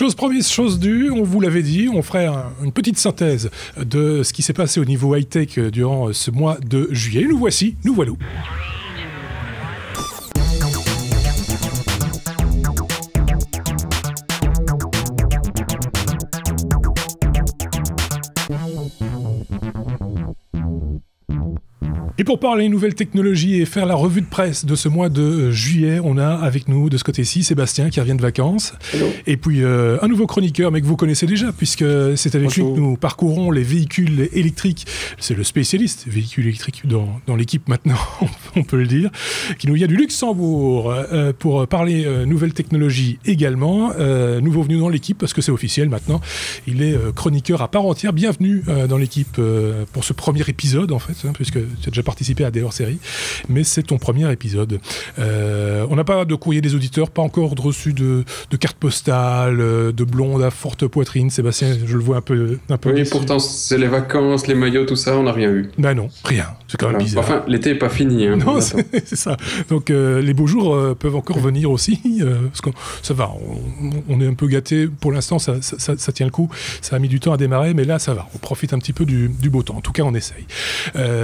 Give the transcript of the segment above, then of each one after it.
Chose promise, chose due, on vous l'avait dit, on ferait une petite synthèse de ce qui s'est passé au niveau high-tech durant ce mois de juillet. Nous voici, nous voilà. Et pour parler nouvelles technologies et faire la revue de presse de ce mois de juillet, on a avec nous de ce côté-ci Sébastien qui revient de vacances. Hello. Et puis un nouveau chroniqueur, mais que vous connaissez déjà, puisque c'est avec lui que nous parcourons les véhicules électriques. C'est le spécialiste véhicules électriques dans l'équipe maintenant, on peut le dire, qui nous vient du Luxembourg pour parler nouvelles technologies également. Nouveau venu dans l'équipe, parce que c'est officiel maintenant. Il est chroniqueur à part entière. Bienvenue dans l'équipe pour ce premier épisode, en fait, puisque tu as déjà participé à des hors-séries, mais c'est ton premier épisode. On n'a pas de courrier des auditeurs, pas encore reçu de carte postale, de blonde à forte poitrine. Sébastien, je le vois un peu oui, déçu. pourtant, c'est les vacances, les maillots, tout ça, on n'a rien eu. Ben non, rien. C'est quand même bizarre. Enfin, l'été n'est pas fini. Hein, non, c'est ça. Donc, les beaux jours peuvent encore venir aussi, parce que ça va, on est un peu gâtés. Pour l'instant, ça tient le coup. Ça a mis du temps à démarrer, mais là, ça va. On profite un petit peu du beau temps. En tout cas, on essaye.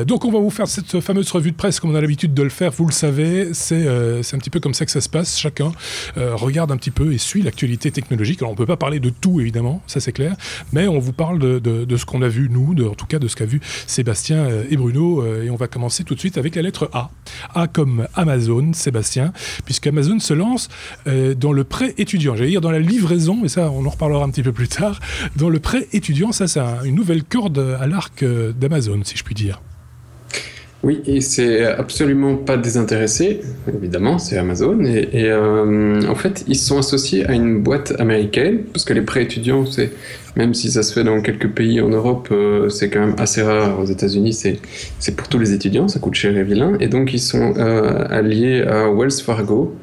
Donc, on va vous faire cette fameuse revue de presse comme on a l'habitude de le faire, vous le savez, c'est un petit peu comme ça que ça se passe, chacun regarde un petit peu et suit l'actualité technologique. Alors on ne peut pas parler de tout évidemment, ça c'est clair, mais on vous parle de ce qu'on a vu nous, en tout cas de ce qu'a vu Sébastien et Bruno, et on va commencer tout de suite avec la lettre A. A comme Amazon, Sébastien, puisqu'Amazon se lance dans le prêt étudiant, j'allais dire dans la livraison, mais ça on en reparlera un petit peu plus tard, dans le prêt étudiant, ça c'est une nouvelle corde à l'arc d'Amazon, si je puis dire. Oui, et c'est absolument pas désintéressé, évidemment, c'est Amazon, et en fait, ils sont associés à une boîte américaine, parce que les prêts étudiants, même si ça se fait dans quelques pays en Europe, c'est quand même assez rare. Aux États-Unis, c'est pour tous les étudiants, ça coûte cher et vilain, et donc ils sont alliés à Wells Fargo,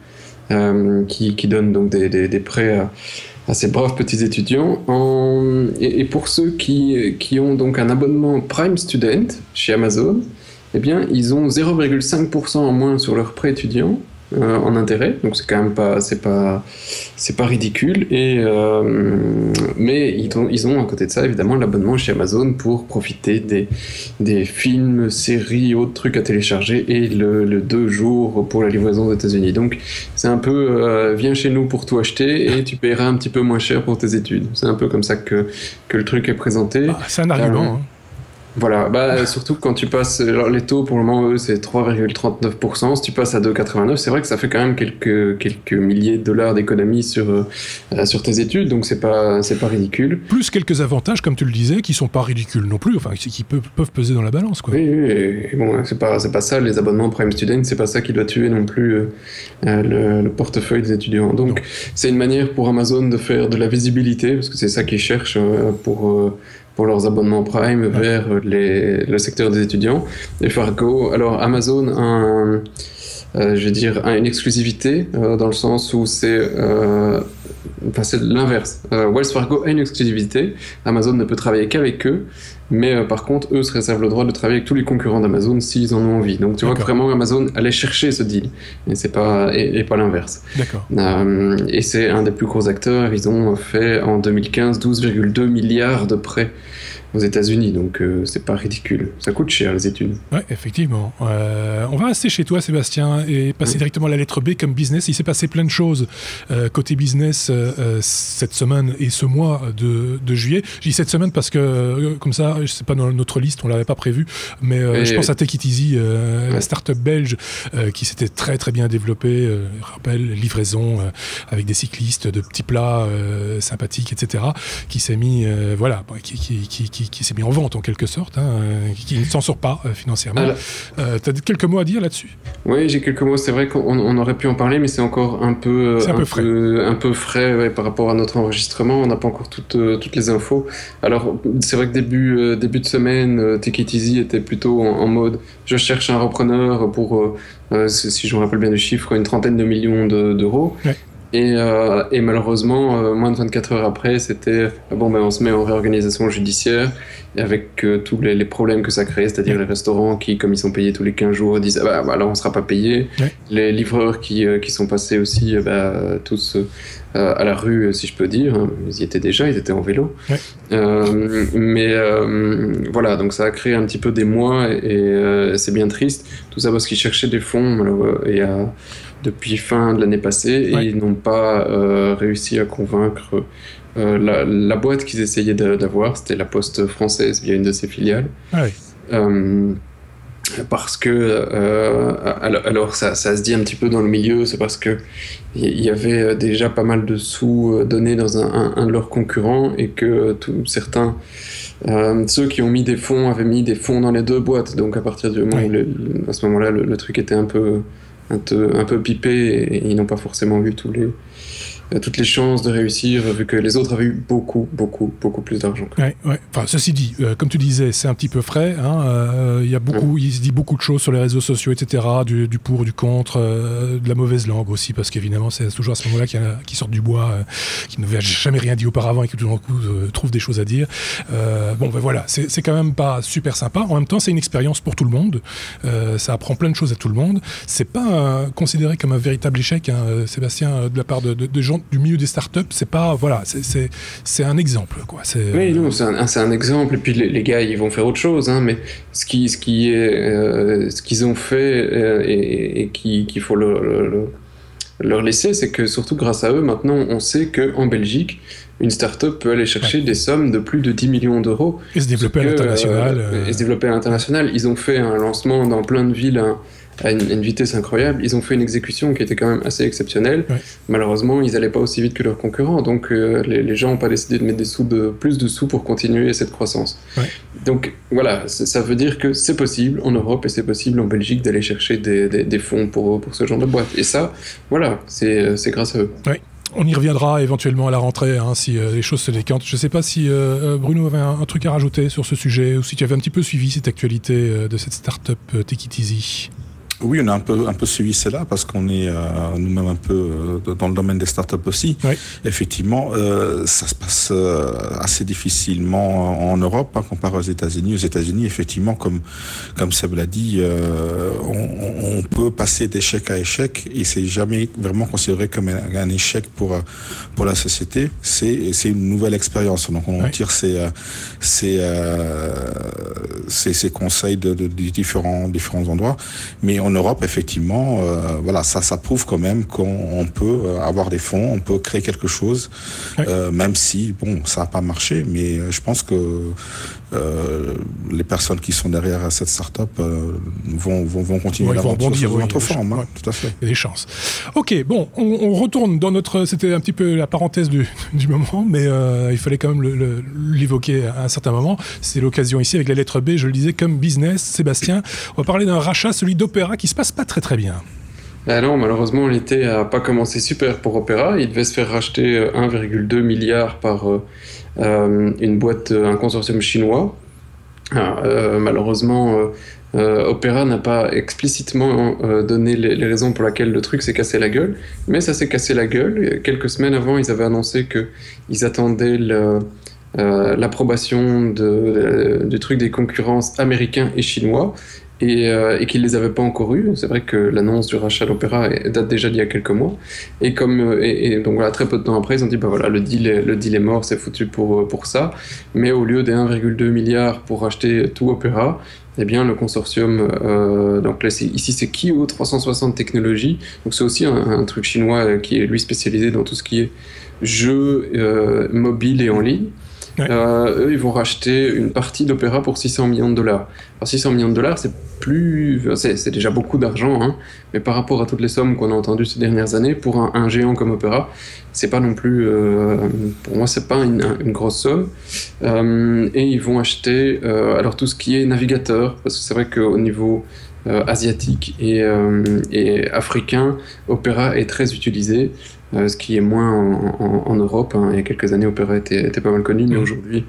qui donne donc des prêts à ces braves petits étudiants. Et pour ceux qui ont donc un abonnement Prime Student chez Amazon, eh bien, ils ont 0,5% en moins sur leur prêt étudiant en intérêt, donc c'est quand même pas ridicule. Mais ils ont à côté de ça évidemment l'abonnement chez Amazon pour profiter des films, séries, autres trucs à télécharger et le 2 jours pour la livraison aux États-Unis. Donc c'est un peu viens chez nous pour tout acheter et tu paieras un petit peu moins cher pour tes études. C'est un peu comme ça que le truc est présenté. C'est un argument. Voilà, surtout quand tu passes, alors les taux pour le moment eux c'est 3,39%, si tu passes à 2,89, c'est vrai que ça fait quand même quelques milliers de dollars d'économie sur tes études, donc c'est pas ridicule. Plus quelques avantages, comme tu le disais, qui sont pas ridicules non plus, enfin qui peuvent peser dans la balance, quoi. Oui, et bon, c'est pas ça, les abonnements Prime Student, c'est pas ça qui doit tuer non plus le portefeuille des étudiants. Donc c'est une manière pour Amazon de faire de la visibilité, parce que c'est ça qu'ils cherchent pour leurs abonnements Prime vers le secteur des étudiants. Et Fargo, alors Amazon a une exclusivité dans le sens où c'est l'inverse. Wells Fargo a une exclusivité, Amazon ne peut travailler qu'avec eux, mais par contre, eux se réservent le droit de travailler avec tous les concurrents d'Amazon s'ils en ont envie. Donc tu vois que vraiment Amazon allait chercher ce deal, et pas l'inverse. D'accord. Et c'est un des plus gros acteurs, ils ont fait en 2015 12,2 milliards de prêts aux États-Unis, donc c'est pas ridicule. Ça coûte cher les études. Ouais, effectivement. On va rester chez toi, Sébastien, et passer directement à la lettre B comme business. Il s'est passé plein de choses côté business cette semaine et ce mois de juillet. Je dis cette semaine parce que comme ça, c'est pas dans notre liste, on l'avait pas prévu, mais je pense à Take It Easy, la start-up belge qui s'était très très bien développée. Je rappelle, livraison avec des cyclistes, de petits plats sympathiques, etc. Qui s'est mis, qui s'est mis en vente en quelque sorte, qui ne s'en sort pas financièrement. Tu as quelques mots à dire là-dessus? Oui, j'ai quelques mots. C'est vrai qu'on aurait pu en parler, mais c'est encore un peu frais par rapport à notre enregistrement. On n'a pas encore toutes les infos. Alors, c'est vrai que début de semaine, Take It Easy était plutôt en mode je cherche un repreneur pour, si je me rappelle bien du chiffre, une 30aine de millions d'euros. Ouais. Et malheureusement, moins de 24 heures après, c'était bon, ben on se met en réorganisation judiciaire, et avec tous les problèmes que ça crée, c'est-à-dire les restaurants qui, comme ils sont payés tous les 15 jours, disent ah bah là on sera pas payé. Les livreurs qui sont passés aussi tous à la rue, si je peux dire. Ils y étaient déjà, ils étaient en vélo. Mais voilà, donc ça a créé un petit peu des mois, et c'est bien triste. Tout ça parce qu'ils cherchaient des fonds depuis fin de l'année passée, et ils n'ont pas réussi à convaincre la boîte qu'ils essayaient d'avoir. C'était la Poste française via une de ses filiales. Parce que alors ça se dit un petit peu dans le milieu, c'est parce que il y avait déjà pas mal de sous donnés dans un de leurs concurrents, et que certains ceux qui ont mis des fonds avaient mis des fonds dans les deux boîtes. Donc à partir du moment où à ce moment-là le truc était un peu pipé, et ils n'ont pas forcément vu toutes les chances de réussir, vu que les autres avaient eu beaucoup plus d'argent. Enfin, ceci dit, comme tu disais, c'est un petit peu frais. Il y a beaucoup, il se dit beaucoup de choses sur les réseaux sociaux, etc. Du pour, du contre, de la mauvaise langue aussi, parce qu'évidemment, c'est toujours à ce moment-là qu'il y en a qui sortent du bois, qui n'avaient jamais rien dit auparavant et qui tout d'un coup trouvent des choses à dire. Voilà, c'est quand même pas super sympa. En même temps, c'est une expérience pour tout le monde. Ça apprend plein de choses à tout le monde. C'est pas considéré comme un véritable échec, Sébastien, de la part de gens du milieu des startups. C'est pas, voilà, c'est un exemple, quoi. Oui, non, c'est un exemple. Et puis les gars, ils vont faire autre chose, mais ce qu'ils ont fait et qu'il faut leur laisser, c'est que surtout grâce à eux, maintenant, on sait qu'en Belgique, une start-up peut aller chercher des sommes de plus de 10 millions d'euros. Et se développer à l'international. Et se développer à l'international. Ils ont fait un lancement dans plein de villes à une vitesse incroyable. Ils ont fait une exécution qui était quand même assez exceptionnelle. Malheureusement, ils n'allaient pas aussi vite que leurs concurrents. Donc, les gens n'ont pas décidé de mettre plus de sous pour continuer cette croissance. Donc, voilà, ça veut dire que c'est possible en Europe, et c'est possible en Belgique d'aller chercher des fonds pour ce genre de boîte. Et ça, voilà, c'est grâce à eux. On y reviendra éventuellement à la rentrée, si les choses se décantent. Je ne sais pas si Bruno avait un truc à rajouter sur ce sujet, ou si tu avais un petit peu suivi cette actualité de cette start-up Take It Easy. Oui, on a un peu suivi cela, parce qu'on est nous-mêmes un peu dans le domaine des startups aussi. Effectivement, ça se passe assez difficilement en Europe, comparé aux États-Unis. Aux États-Unis, effectivement, comme Seb l'a dit, on peut passer d'échec à échec, et c'est jamais vraiment considéré comme un échec pour la société. C'est une nouvelle expérience. Donc on tire ces conseils de différents endroits, mais en Europe, effectivement, ça prouve quand même qu'on peut avoir des fonds, on peut créer quelque chose, même si, ça n'a pas marché, mais je pense que les personnes qui sont derrière cette start-up vont continuer l'aventure sur notre forme. Tout à fait. Il y a des chances. Ok, bon, on retourne dans notre... C'était un petit peu la parenthèse du moment, mais il fallait quand même l'évoquer à un certain moment. C'est l'occasion ici, avec la lettre B, je le disais, comme business. Sébastien, on va parler d'un rachat, celui d'Opéra, qui se passe pas très très bien. Non, malheureusement, l'été n'a pas commencé super pour Opéra. Il devait se faire racheter 1,2 milliard par une boîte, un consortium chinois. Malheureusement, Opéra n'a pas explicitement donné les raisons pour lesquelles le truc s'est cassé la gueule, mais ça s'est cassé la gueule. Quelques semaines avant, ils avaient annoncé qu'ils attendaient l'approbation du truc des concurrences américains et chinois, et qu'ils ne les avaient pas encore eu. C'est vrai que l'annonce du rachat d'Opéra date déjà d'il y a quelques mois. Et donc voilà, très peu de temps après, ils ont dit le deal est mort, c'est foutu pour ça. Mais au lieu des 1,2 milliard pour racheter tout Opéra, eh bien le consortium, donc là, ici c'est Kio 360 Technologies, donc c'est aussi un truc chinois qui est lui spécialisé dans tout ce qui est jeux mobiles et en ligne. Eux, ils vont racheter une partie d'Opéra pour 600 millions de dollars. Alors 600 millions de dollars, c'est déjà beaucoup d'argent, mais par rapport à toutes les sommes qu'on a entendues ces dernières années, pour un géant comme Opéra, c'est pas non plus, pour moi, c'est pas une grosse somme. Et ils vont acheter alors tout ce qui est navigateur, parce que c'est vrai qu'au niveau asiatique et africain, Opéra est très utilisé. Ce qui est moins en Europe. Il y a quelques années, Opéra était pas mal connu, mais aujourd'hui,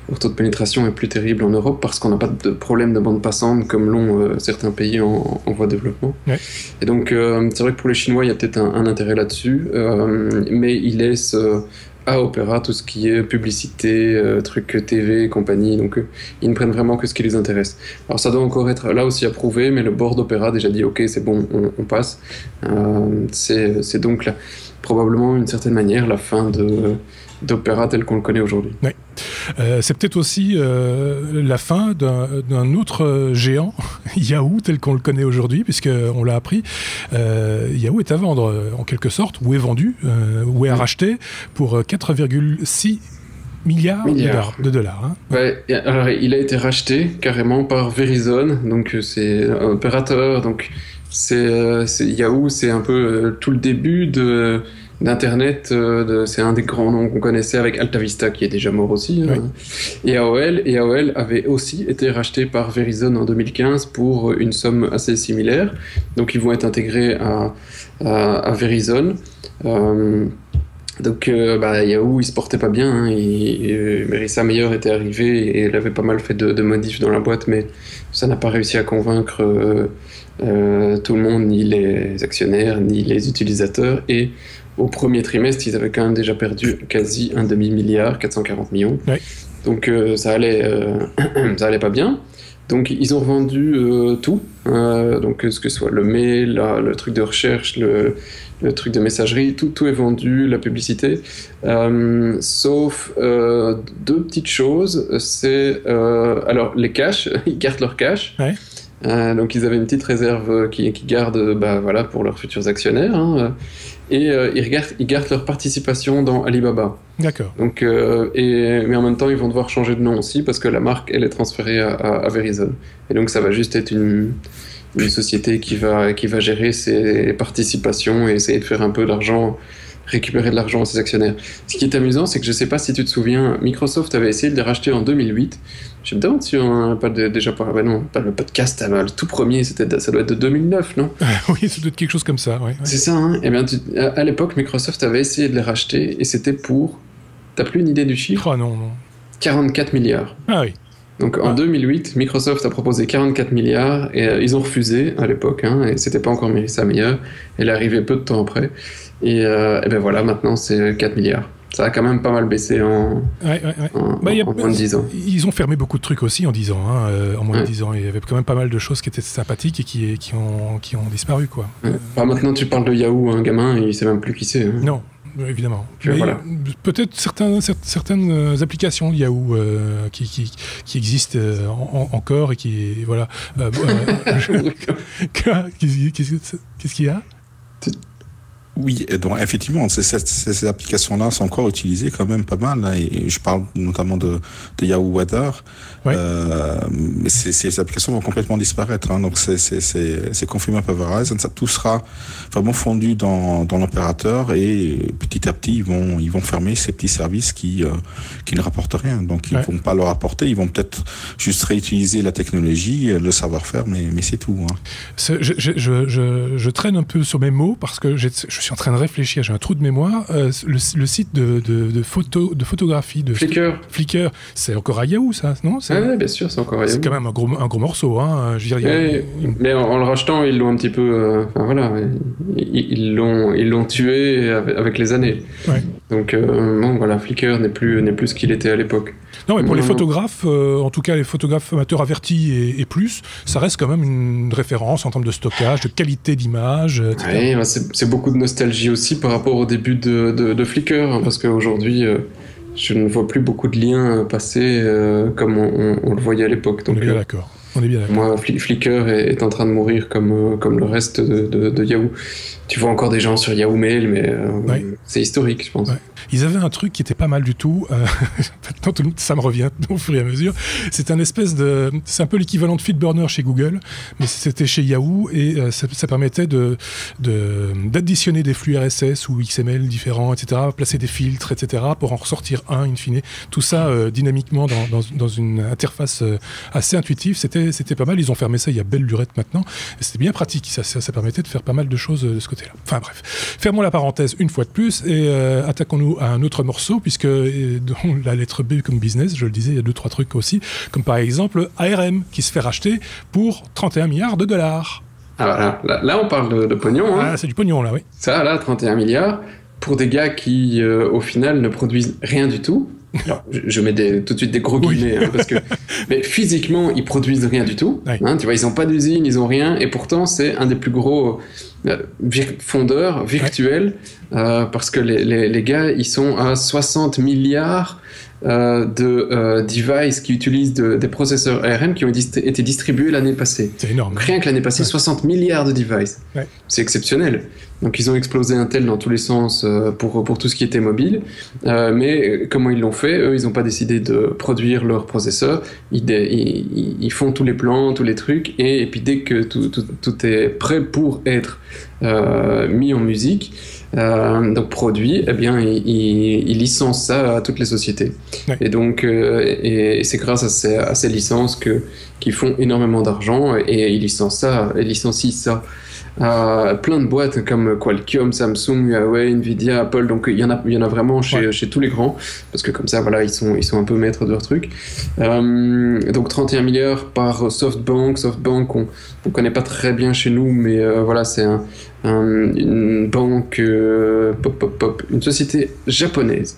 leur taux de pénétration est plus terrible en Europe parce qu'on n'a pas de problème de bande passante comme l'ont certains pays en voie de développement. Ouais. Et donc, c'est vrai que pour les Chinois, il y a peut-être un intérêt là-dessus, mais ils laissent à Opera tout ce qui est publicité, trucs TV et compagnie, donc ils ne prennent vraiment que ce qui les intéresse. Alors ça doit encore être là aussi approuvé, mais le board d'Opera a déjà dit ok, c'est bon, on passe. C'est donc là, probablement d'une certaine manière la fin d'Opera tel qu'on le connaît aujourd'hui. Oui. C'est peut-être aussi la fin d'un autre géant, Yahoo, tel qu'on le connaît aujourd'hui, puisqu'on l'a appris. Yahoo est à vendre, en quelque sorte, ou est vendu, ou est racheté pour 4,6 milliards de dollars. Hein. Ouais, alors il a été racheté carrément par Verizon, donc c'est un opérateur, donc Yahoo, c'est un peu tout le début d'Internet, c'est un des grands noms qu'on connaissait avec AltaVista qui est déjà mort aussi. Oui. Et AOL avait aussi été racheté par Verizon en 2015 pour une somme assez similaire. Donc ils vont être intégrés à Verizon. Donc Yahoo il se portait pas bien, hein. Marissa Mayer était arrivée et elle avait pas mal fait de modifs dans la boîte, mais ça n'a pas réussi à convaincre tout le monde, ni les actionnaires, ni les utilisateurs. Et au premier trimestre, ils avaient quand même déjà perdu quasi un demi-milliard, 440 millions. Oui. Donc ça allait pas bien. Donc ils ont vendu tout, donc ce que ce soit le mail, le truc de recherche, le truc de messagerie, tout est vendu, la publicité, sauf deux petites choses. C'est alors les cash, ils gardent leur cash. Ouais. Donc ils avaient une petite réserve qui gardent voilà, pour leurs futurs actionnaires, hein, et ils gardent leur participation dans Alibaba. D'accord. Donc, mais en même temps ils vont devoir changer de nom aussi parce que la marque elle est transférée à Verizon, et donc ça va juste être une société qui va gérer ses participations et essayer de faire un peu d'argent, récupérer de l'argent à ses actionnaires. Ce qui est amusant, c'est que je ne sais pas si tu te souviens, Microsoft avait essayé de les racheter en 2008. Je me demande si on n'a pas déjà parlé. Non, pas le podcast, le tout premier, ça doit être de 2009, non? Oui, ça doit être quelque chose comme ça. Ouais. C'est ça, hein. Eh bien, à l'époque, Microsoft avait essayé de les racheter et c'était pour. T'as plus une idée du chiffre? Oh non. 44 milliards. Ah oui. Donc en 2008, Microsoft a proposé 44 milliards et ils ont refusé à l'époque, hein, et c'était pas encore Marissa Mayer. Elle est arrivée peu de temps après. Et ben voilà, maintenant c'est 4 milliards. Ça a quand même pas mal baissé en moins de 10 ans. Ils ont fermé beaucoup de trucs aussi en 10 ans. Hein, en moins de 10 ans. Il y avait quand même pas mal de choses qui étaient sympathiques et qui ont disparu, quoi. Ouais. Maintenant, tu parles de Yahoo, un gamin, il sait même plus qui c'est. Hein. Non. Évidemment. Voilà. Peut-être certaines applications Yahoo qui existent encore et qui voilà. Qu'est-ce qu'il y a? Oui, et donc effectivement, ces applications-là sont encore utilisées quand même pas mal. Hein, et je parle notamment de Yahoo Weather. Ouais. Mais ces applications vont complètement disparaître. Hein, donc c'est confirmé par Verizon. Ça tout sera vraiment fondu dans l'opérateur et petit à petit ils vont fermer ces petits services qui ne rapportent rien. Donc ils vont pas leur apporter. Ils vont peut-être juste réutiliser la technologie, le savoir-faire, mais c'est tout. Hein. Je traîne un peu sur mes mots parce que je suis en train de réfléchir, j'ai un trou de mémoire. Le site de photographie de Flickr, c'est encore à Yahoo, ça, non? Oui, bien sûr, c'est encore à Yahoo. C'est quand même un gros morceau, hein. Je veux dire, mais en le rachetant, ils l'ont un petit peu. Voilà, ils l'ont tué avec les années. Ouais. Donc bon, voilà, Flickr n'est plus ce qu'il était à l'époque. Non, mais pour les photographes, en tout cas les photographes amateurs avertis et plus, ça reste quand même une référence en termes de stockage, de qualité d'image, etc. Oui, c'est beaucoup de nostalgie aussi par rapport au début de Flickr, hein, parce qu'aujourd'hui, je ne vois plus beaucoup de liens passer comme on le voyait à l'époque. On est bien d'accord. Moi, Flickr est en train de mourir comme le reste de Yahoo. Tu vois encore des gens sur Yahoo Mail, mais c'est historique, je pense. Ouais. Ils avaient un truc qui était pas mal du tout. Maintenant, ça me revient au fur et à mesure. C'est c'est un peu l'équivalent de Feedburner chez Google, mais c'était chez Yahoo et ça permettait d'additionner des flux RSS ou XML différents, etc., placer des filtres, etc., pour en ressortir un in fine. Tout ça dynamiquement dans une interface assez intuitive. C'était pas mal. Ils ont fermé ça il y a belle lurette maintenant. C'était bien pratique. Ça permettait de faire pas mal de choses de ce côté-là. Enfin bref. Fermons la parenthèse une fois de plus et attaquons-nous un autre morceau, puisque dans la lettre B comme business, je le disais, il y a 2-3 trucs aussi, comme par exemple ARM, qui se fait racheter pour 31 milliards de dollars. Alors là on parle de pognon. Hein. Ah, c'est du pognon, là, oui. Ça, là, 31 milliards, pour des gars qui, au final, ne produisent rien du tout. Alors, je mets tout de suite des gros guillemets, hein, parce que mais physiquement, ils produisent rien du tout. Oui. Hein, tu vois, ils n'ont pas d'usine, ils n'ont rien, et pourtant, c'est un des plus gros fondeurs virtuels, parce que les gars, ils sont à 60 milliards de devices qui utilisent des processeurs ARM qui ont été distribués l'année passée. C'est énorme. Donc, rien que l'année passée, 60 milliards de devices. Ouais. C'est exceptionnel. Donc ils ont explosé Intel dans tous les sens pour tout ce qui était mobile. Mais comment ils l'ont fait? Eux, ils n'ont pas décidé de produire leurs processeurs. Ils font tous les plans, tous les trucs. Et puis dès que tout est prêt pour être mis en musique, donc produit, eh bien ils licencient ça à toutes les sociétés. Ouais. Et donc et c'est grâce à ces licences qu'ils font énormément d'argent et ils licencient ça à plein de boîtes comme Qualcomm, Samsung, Huawei, Nvidia, Apple. Donc il y en a vraiment chez tous les grands, parce que comme ça voilà, ils sont un peu maîtres de leur truc. Donc 31 milliards par SoftBank. SoftBank on connaît pas très bien chez nous, mais voilà, c'est une banque une société japonaise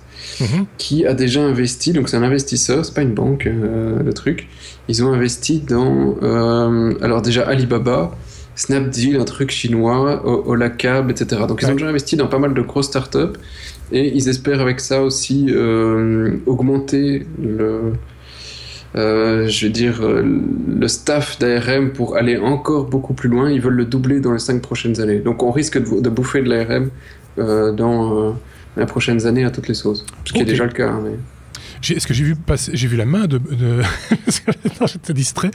qui a déjà investi, donc c'est un investisseur, c'est pas une banque, le truc. Ils ont investi dans alors déjà Alibaba, Snapdeal, un truc chinois, Olacab, etc. Donc ils ont déjà investi dans pas mal de grosses startups et ils espèrent avec ça aussi augmenter le staff d'ARM pour aller encore beaucoup plus loin. Ils veulent le doubler dans les 5 prochaines années. Donc on risque de bouffer de l'ARM dans les prochaines années à toutes les sauces. Ce qui est déjà le cas. Hein, mais... Est-ce que j'ai vu la main de... Non, j'étais distrait.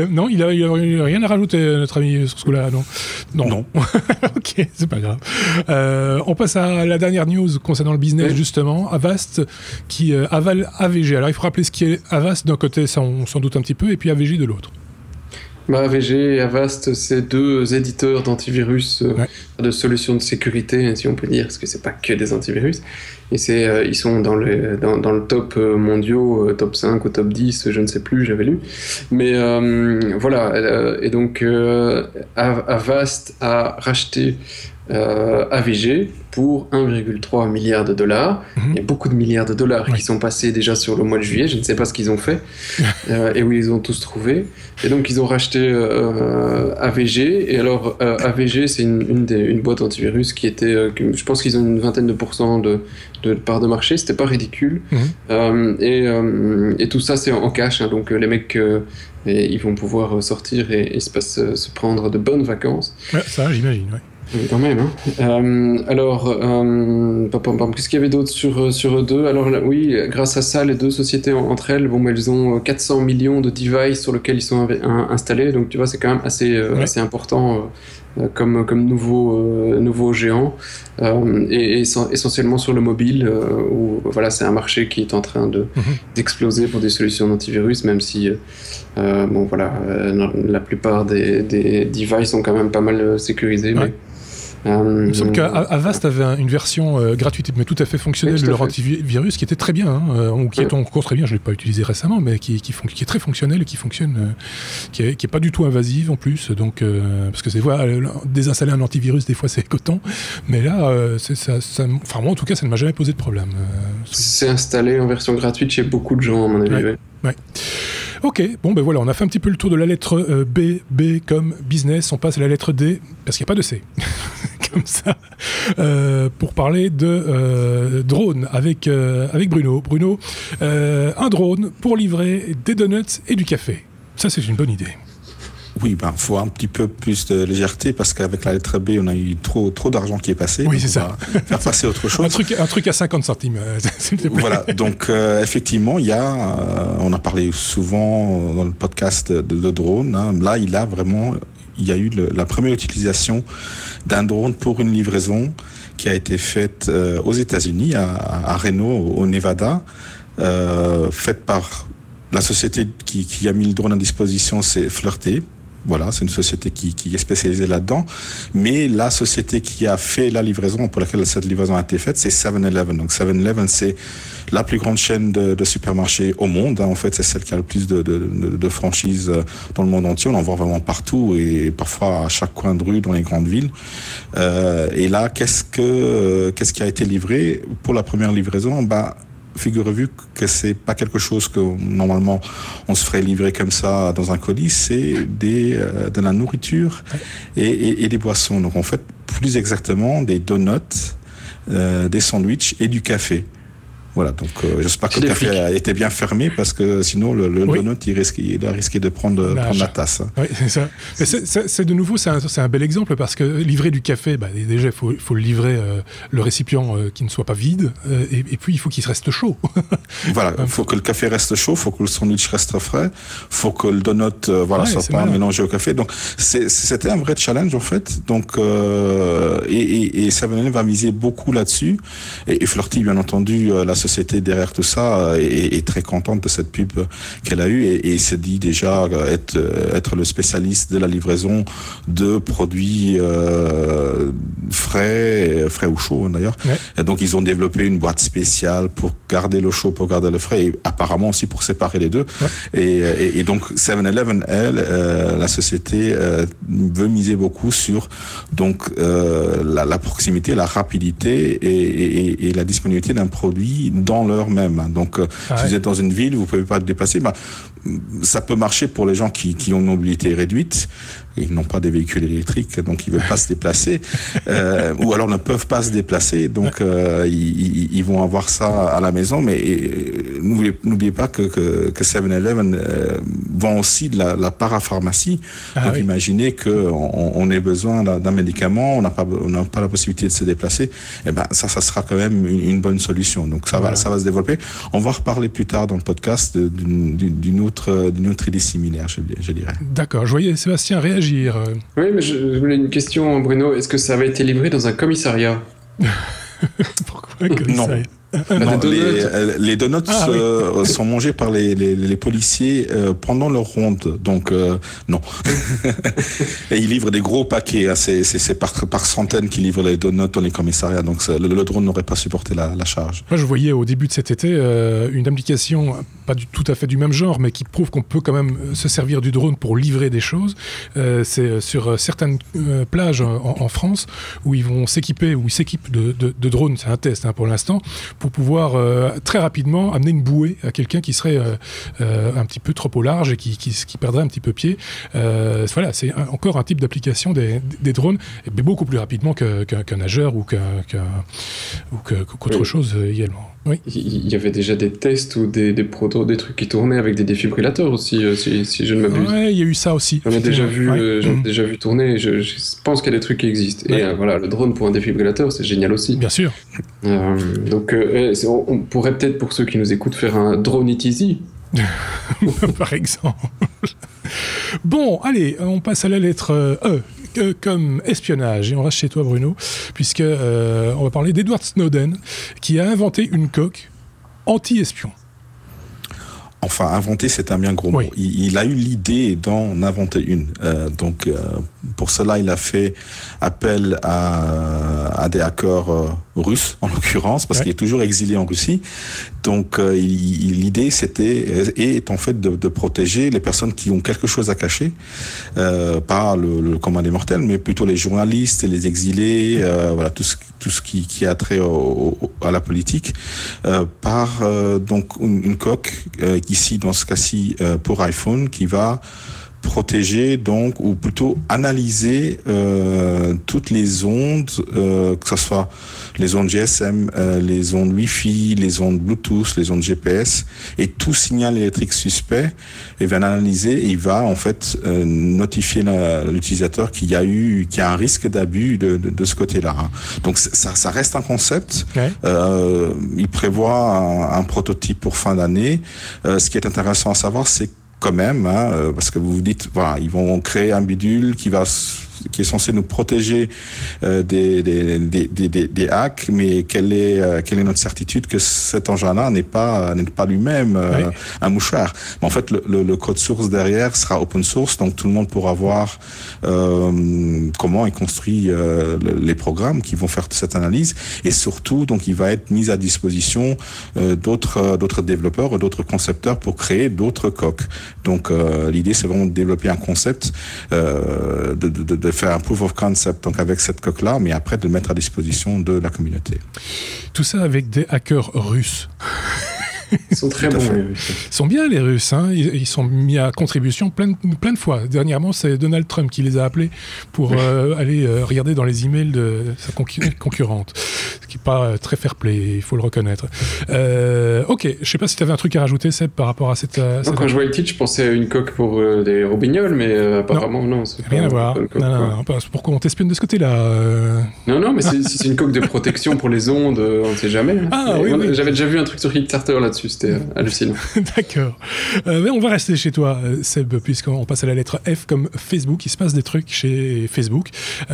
Non, il a rien à rajouter, notre ami, sur ce coup-là, non. Ok, c'est pas grave. On passe à la dernière news concernant le business, justement. Avast, qui avale AVG. Alors, il faut rappeler ce qui est Avast d'un côté, ça on s'en doute un petit peu, et puis AVG de l'autre. AVG et Avast, c'est deux éditeurs d'antivirus, de solutions de sécurité, si on peut dire, parce que c'est pas que des antivirus. Et ils sont dans le top mondiaux, top 5 ou top 10, je ne sais plus, j'avais lu. Mais voilà, et donc Avast a racheté AVG pour 1,3 milliard de dollars. Il y a beaucoup de milliards de dollars qui sont passés déjà sur le mois de juillet. Je ne sais pas ce qu'ils ont fait et où ils ont tous trouvé. Et donc ils ont racheté AVG. Et alors AVG, c'est une boîte antivirus qui était, je pense qu'ils ont une vingtaine de pourcents de part de marché. C'était pas ridicule. Et tout ça c'est en cash. Hein, donc les mecs ils vont pouvoir sortir et se prendre de bonnes vacances. Ouais, ça j'imagine. Ouais. Quand même. Hein. Alors, qu'est-ce qu'il y avait d'autre sur eux deux? Alors oui, grâce à ça, les deux sociétés entre elles, elles ont 400 millions de devices sur lesquels ils sont installés. Donc tu vois, c'est quand même assez important comme nouveau géant, et essentiellement sur le mobile, où voilà, c'est un marché qui est en train d'exploser pour des solutions d'antivirus, même si la plupart des devices sont quand même pas mal sécurisés. Ouais. Il me semble qu'Avast avait une version gratuite mais tout à fait fonctionnelle de leur antivirus qui était très bien, ou qui est encore très bien, je ne l'ai pas utilisé récemment, mais qui est très fonctionnelle et qui fonctionne, qui est pas du tout invasive en plus, donc, parce que désinstaller un antivirus des fois c'est coton, mais là, moi en tout cas ça ne m'a jamais posé de problème. C'est installé en version gratuite chez beaucoup de gens à mon avis. Ouais. Ok, bon ben voilà, on a fait un petit peu le tour de la lettre B comme business, on passe à la lettre D, parce qu'il n'y a pas de C, comme ça, pour parler de drone avec Bruno. Bruno, un drone pour livrer des donuts et du café, ça c'est une bonne idée. Oui, faut un petit peu plus de légèreté parce qu'avec la lettre B, on a eu trop d'argent qui est passé. Oui, c'est ça. Faire passer autre chose. Un truc à 50 centimes, s'il te plaît. Voilà, donc effectivement, on a parlé souvent dans le podcast de drone. Hein. Là, il y a eu la première utilisation d'un drone pour une livraison qui a été faite aux États-Unis, à Reno, au Nevada, faite par la société qui a mis le drone à disposition, c'est Flirté. Voilà, c'est une société qui est spécialisée là-dedans. Mais la société qui a fait la livraison, pour laquelle cette livraison a été faite, c'est 7-Eleven. Donc 7-Eleven, c'est la plus grande chaîne de supermarchés au monde. En fait, c'est celle qui a le plus de franchises dans le monde entier. On en voit vraiment partout et parfois à chaque coin de rue dans les grandes villes. Et là, qu'est-ce qui a été livré pour la première livraison? Figurez-vous que c'est pas quelque chose que normalement on se ferait livrer comme ça dans un colis, c'est de la nourriture et des boissons. Donc en fait, plus exactement, des donuts, des sandwichs et du café. Voilà, donc j'espère que le café a été bien fermé parce que sinon le donut il a risqué de prendre la tasse. Oui, c'est ça. Mais c'est de nouveau c'est un bel exemple parce que livrer du café, déjà il faut le livrer le récipient qui ne soit pas vide et puis il faut qu'il reste chaud. Voilà, il faut que le café reste chaud, il faut que le sandwich reste frais, il faut que le donut soit pas mélangé au café. Donc c'était un vrai challenge en fait. Donc et 7-Eleven va miser beaucoup là-dessus et Flirty bien entendu la société derrière tout ça est très contente de cette pub qu'elle a eue et se dit déjà être le spécialiste de la livraison de produits frais ou chauds d'ailleurs. Ouais. Et donc ils ont développé une boîte spéciale pour garder le chaud, pour garder le frais et apparemment aussi pour séparer les deux. Ouais. Et donc 7-Eleven, la société veut miser beaucoup sur donc la proximité, la rapidité et la disponibilité d'un produit dans l'heure même. Donc, si vous êtes dans une ville, vous pouvez pas te déplacer. Ça peut marcher pour les gens qui ont une mobilité réduite. Ils n'ont pas des véhicules électriques, donc ils ne veulent pas se déplacer, ou alors ne peuvent pas se déplacer, donc ils vont avoir ça à la maison. Mais n'oubliez pas que 7-Eleven vend aussi de la parapharmacie. Donc imaginez qu'on ait besoin d'un médicament, on n'a pas la possibilité de se déplacer. Et ça sera quand même une bonne solution. Donc ça va se développer. On va reparler plus tard dans le podcast d'une autre idée similaire, je dirais. D'accord. Je voyais Sébastien réagir. Oui, mais je voulais une question, Bruno. Est-ce que ça avait été livré dans un commissariat? Pourquoi un commissariat? Non, les donuts sont mangés par les policiers pendant leur ronde, donc non. Et ils livrent des gros paquets, c'est par centaines qu'ils livrent les donuts dans les commissariats, donc le drone n'aurait pas supporté la charge. Moi je voyais au début de cet été une application pas tout à fait du même genre, mais qui prouve qu'on peut quand même se servir du drone pour livrer des choses. C'est sur certaines plages en France où ils vont s'équiper, où ils s'équipent de drones, c'est un test pour l'instant, pour pouvoir très rapidement amener une bouée à quelqu'un qui serait un petit peu trop au large et qui perdrait un petit peu pied. Voilà, c'est encore un type d'application des drones, mais beaucoup plus rapidement qu'un nageur ou qu'autre chose également. Oui. Il y avait déjà des tests ou des trucs qui tournaient avec des défibrillateurs aussi, si je ne m'abuse. Ouais, il y a eu ça aussi. J'en ai déjà vu tourner, je pense qu'il y a des trucs qui existent. Ouais. Et voilà, le drone pour un défibrillateur, c'est génial aussi. Bien sûr. Donc, on pourrait peut-être, pour ceux qui nous écoutent, faire un drone it easy. Par exemple. Bon, allez, on passe à la lettre E. Comme espionnage, et on reste chez toi Bruno, puisque on va parler d'Edward Snowden qui a inventé une coque anti-espion. Enfin, inventer, c'est un bien gros mot. Il a eu l'idée d'en inventer une. Donc, pour cela, il a fait appel à des hackers russes, en l'occurrence, parce qu'il est toujours exilé en Russie. Donc, l'idée, est en fait de protéger les personnes qui ont quelque chose à cacher, pas le commun des mortels, mais plutôt les journalistes et les exilés, voilà, tout ce qui a trait à la politique, par donc une coque ici dans ce cas-ci pour iPhone qui va protéger donc ou plutôt analyser toutes les ondes, que ce soit les ondes GSM, les ondes Wi-Fi, les ondes Bluetooth, les ondes GPS et tout signal électrique suspect, et va analyser et il va en fait notifier l'utilisateur qu'il y a un risque d'abus de ce côté-là. Donc ça reste un concept. Il prévoit un prototype pour fin d'année. Ce qui est intéressant à savoir, c'est quand même, parce que vous vous dites, voilà, ils vont créer un bidule qui va qui est censé nous protéger des hacks, mais quelle est notre certitude que cet engin-là n'est pas lui-même un mouchoir. Mais en fait, le code source derrière sera open source, donc tout le monde pourra voir comment est construit les programmes qui vont faire cette analyse, et surtout, donc, il va être mis à disposition d'autres développeurs et d'autres concepteurs pour créer d'autres coques. Donc, l'idée, c'est vraiment de développer un concept, de faire un proof of concept, donc avec cette coque-là, mais après de le mettre à disposition de la communauté. Tout ça avec des hackers russes. Ils sont très bons, les Russes. Ils sont bien, les Russes. Hein. Ils sont mis à contribution plein de fois. Dernièrement, c'est Donald Trump qui les a appelés pour aller regarder dans les emails de sa concurrente. Ce qui n'est pas très fair-play, il faut le reconnaître. Ok, je ne sais pas si tu avais un truc à rajouter, Seb, par rapport à cette... Non, quand je vois le titre, je pensais à une coque pour des robignoles, mais apparemment, non. C'est rien à voir. Non, pourquoi on t'espionne de ce côté-là Non, mais c'est une coque de protection pour les ondes, on ne sait jamais. Ah, oui. J'avais déjà vu un truc sur Kickstarter là-dessus. C'était hallucinant. D'accord. Mais on va rester chez toi, Seb, puisqu'on passe à la lettre F comme Facebook. Il se passe des trucs chez Facebook. Et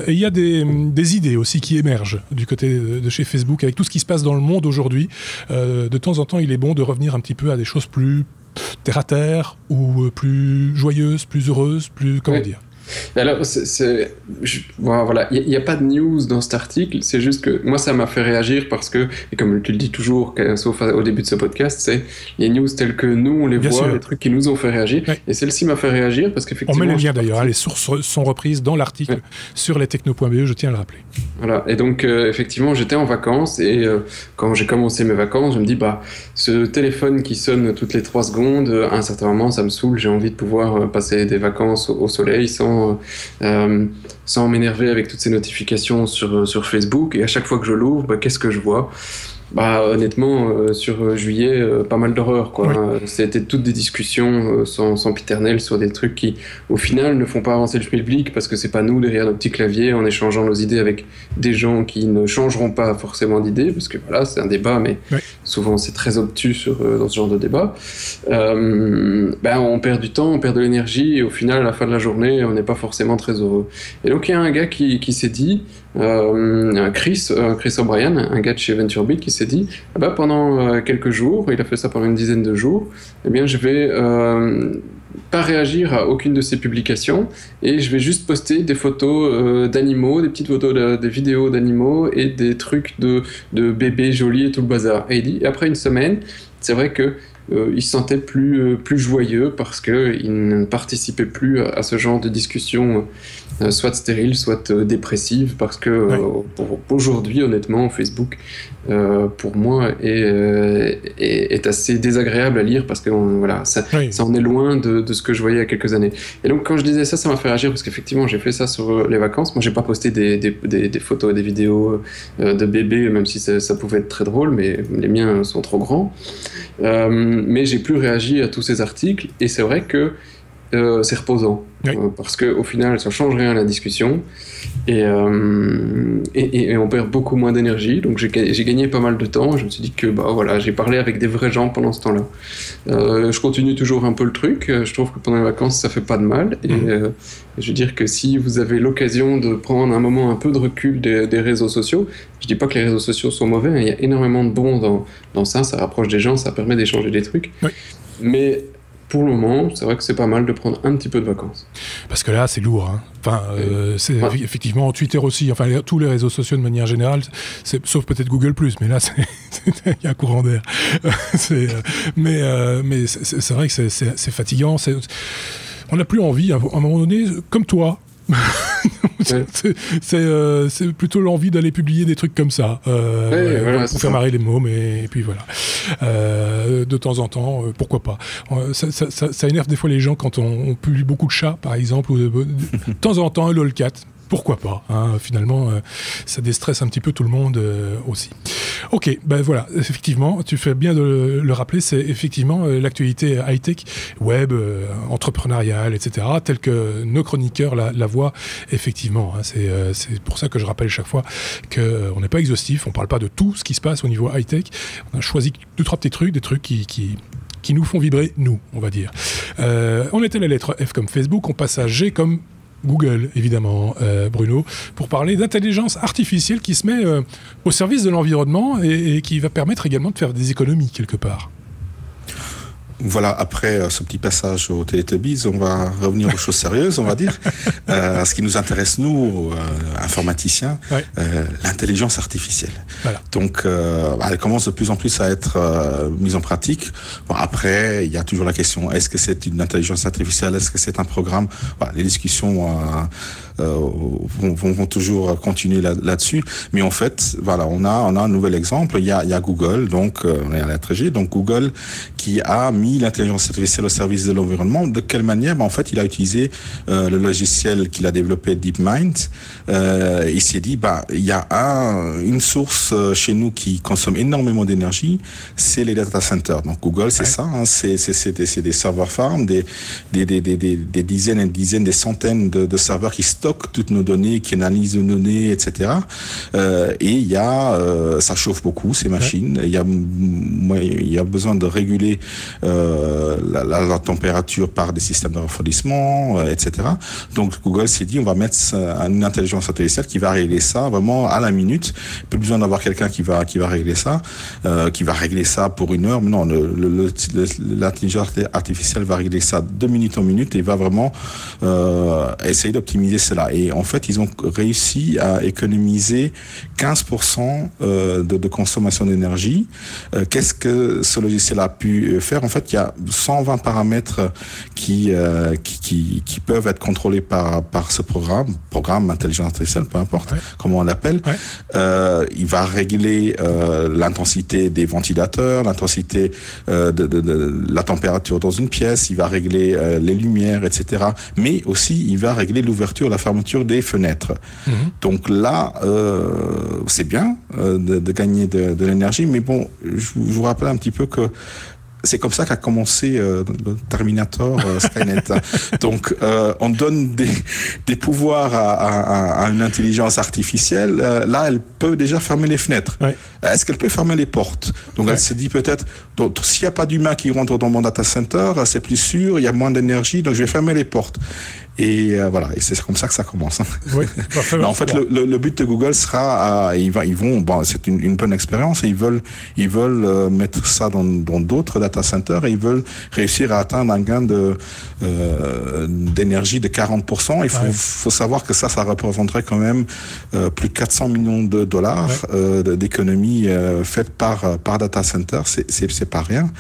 il y a des idées aussi qui émergent du côté de chez Facebook avec tout ce qui se passe dans le monde aujourd'hui. De temps en temps, il est bon de revenir un petit peu à des choses plus terre-à-terre ou plus joyeuses, plus heureuses, plus... Comment dire ? Alors, voilà, il n'y a pas de news dans cet article, c'est juste que moi ça m'a fait réagir parce que, et comme tu le dis toujours, sauf au début de ce podcast, c'est les news telles que nous on les Bien voit, sûr. les trucs qui nous ont fait réagir, et celle-ci m'a fait réagir parce qu'effectivement... On met les liens d'ailleurs, les sources sont reprises dans l'article sur lestechno.be, je tiens à le rappeler. Voilà, et donc effectivement j'étais en vacances et quand j'ai commencé mes vacances, je me dis ce téléphone qui sonne toutes les 3 secondes, à un certain moment ça me saoule, j'ai envie de pouvoir passer des vacances au soleil sans m'énerver avec toutes ces notifications sur Facebook, et à chaque fois que je l'ouvre, qu'est-ce que je vois ? Honnêtement, sur juillet, pas mal d'horreur, quoi. Oui. C'était toutes des discussions sans piternelle sur des trucs qui, au final, ne font pas avancer le schmilblick parce que c'est pas nous derrière nos petits claviers en échangeant nos idées avec des gens qui ne changeront pas forcément d'idées, parce que voilà, c'est un débat, mais souvent c'est très obtus dans ce genre de débat. On perd du temps, on perd de l'énergie, et au final, à la fin de la journée, on n'est pas forcément très heureux. Et donc il y a un gars qui s'est dit, Chris O'Brien, un gars de chez VentureBeat, qui s'est dit pendant quelques jours, il a fait ça pendant une dizaine de jours, je vais pas réagir à aucune de ses publications et je vais juste poster des photos d'animaux, des petites photos des vidéos d'animaux et des trucs de bébés jolis et tout le bazar. Et il dit, après une semaine, c'est vrai que il se sentait plus joyeux parce qu'il ne participait plus à ce genre de discussion soit stérile, soit dépressive, parce que aujourd'hui, honnêtement, Facebook, pour moi, est assez désagréable à lire parce que ça en est loin de ce que je voyais il y a quelques années. Et donc, quand je disais ça, ça m'a fait réagir parce qu'effectivement, j'ai fait ça sur les vacances. Moi, j'ai pas posté des photos, des vidéos de bébés, même si ça pouvait être très drôle, mais les miens sont trop grands. Mais j'ai plus réagi à tous ces articles, et c'est vrai que c'est reposant, parce qu'au final ça change rien à la discussion, et on perd beaucoup moins d'énergie. Donc j'ai gagné pas mal de temps. Je me suis dit que j'ai parlé avec des vrais gens pendant ce temps-là. Je continue toujours un peu le truc. Je trouve que pendant les vacances ça fait pas de mal, et je veux dire que si vous avez l'occasion de prendre un moment un peu de recul des réseaux sociaux, je dis pas que les réseaux sociaux sont mauvais, il y a énormément de bons dans ça rapproche des gens, ça permet d'échanger des trucs, mais pour le moment, c'est vrai que c'est pas mal de prendre un petit peu de vacances. Parce que là, c'est lourd. Hein. Enfin, c'est effectivement Twitter aussi. Enfin, tous les réseaux sociaux de manière générale, sauf peut-être Google+, mais là, il y a un courant d'air. Mais c'est vrai que c'est fatigant. On n'a plus envie, à un moment donné, comme toi. C'est plutôt l'envie d'aller publier des trucs comme ça pour faire marrer les mômes, et puis voilà, de temps en temps, pourquoi pas. Ça énerve des fois les gens quand on publie beaucoup de chats, par exemple, ou de temps en temps un lolcat. Pourquoi pas, hein, finalement, ça déstresse un petit peu tout le monde aussi. Ok, voilà, effectivement, tu fais bien de le rappeler, c'est effectivement l'actualité high-tech, web, entrepreneuriale, etc., telle que nos chroniqueurs la voient, effectivement. Hein, c'est pour ça que je rappelle chaque fois qu'on n'est pas exhaustif, on ne parle pas de tout ce qui se passe au niveau high-tech, on a choisi 2-3 petits trucs, des trucs qui nous font vibrer, nous, on va dire. On était à la lettre F comme Facebook, on passe à G comme Google, évidemment, Bruno, pour parler d'intelligence artificielle qui se met au service de l'environnement et qui va permettre également de faire des économies quelque part. Voilà, après ce petit passage au Teletubbies, on va revenir aux choses sérieuses, on va dire. Ce qui nous intéresse, nous, informaticiens, l'intelligence artificielle. Voilà. Donc, elle commence de plus en plus à être mise en pratique. Bon, après, il y a toujours la question, est-ce que c'est une intelligence artificielle, est-ce que c'est un programme? Voilà, les discussions vont toujours continuer là-dessus. Mais en fait, voilà, on a un nouvel exemple. Il y a Google, donc on est à la 3G, donc Google qui a mis l'intelligence artificielle au service de l'environnement. De quelle manière? En fait, il a utilisé le logiciel qu'il a développé, DeepMind. Il s'est dit, il y a une source chez nous qui consomme énormément d'énergie, c'est les data centers. Donc Google, c'est ça, hein, c'est des server farms, des dizaines et dizaines, des centaines de serveurs qui stockent toutes nos données, qui analysent nos données, etc. Et il y a, ça chauffe beaucoup ces machines. Il y a besoin de réguler la température par des systèmes de refroidissement, etc. Donc Google s'est dit, on va mettre une intelligence artificielle qui va régler ça vraiment à la minute. Pas besoin d'avoir quelqu'un qui va régler ça, qui va régler ça pour 1 heure. Mais non, l'intelligence artificielle va régler ça de minute en minute et va vraiment essayer d'optimiser cela. Et en fait, ils ont réussi à économiser 15% de consommation d'énergie. Qu'est-ce que ce logiciel a pu faire? En fait, il y a 120 paramètres qui peuvent être contrôlés par ce programme intelligence artificielle, peu importe comment on l'appelle. Il va régler l'intensité des ventilateurs, l'intensité de la température dans une pièce, il va régler les lumières, etc. Mais aussi, il va régler l'ouverture, la fermeture des fenêtres. Donc là, c'est bien de gagner de l'énergie, mais bon, je vous rappelle un petit peu que c'est comme ça qu'a commencé le Terminator Skynet. Donc, on donne des pouvoirs à une intelligence artificielle. Là, elle peut déjà fermer les fenêtres. Est-ce qu'elle peut fermer les portes? Donc, elle se dit peut-être, s'il n'y a pas d'humain qui rentre dans mon data center, c'est plus sûr, il y a moins d'énergie, donc je vais fermer les portes. Et voilà, et c'est comme ça que ça commence. Oui, en fait, le but de Google sera, ils vont, c'est une bonne expérience, et ils veulent mettre ça dans d'autres data centers, et ils veulent réussir à atteindre un gain d'énergie de 40%. Il faut savoir que ça représenterait quand même plus de 400 millions de dollars d'économies faites par data center. C'est pas rien.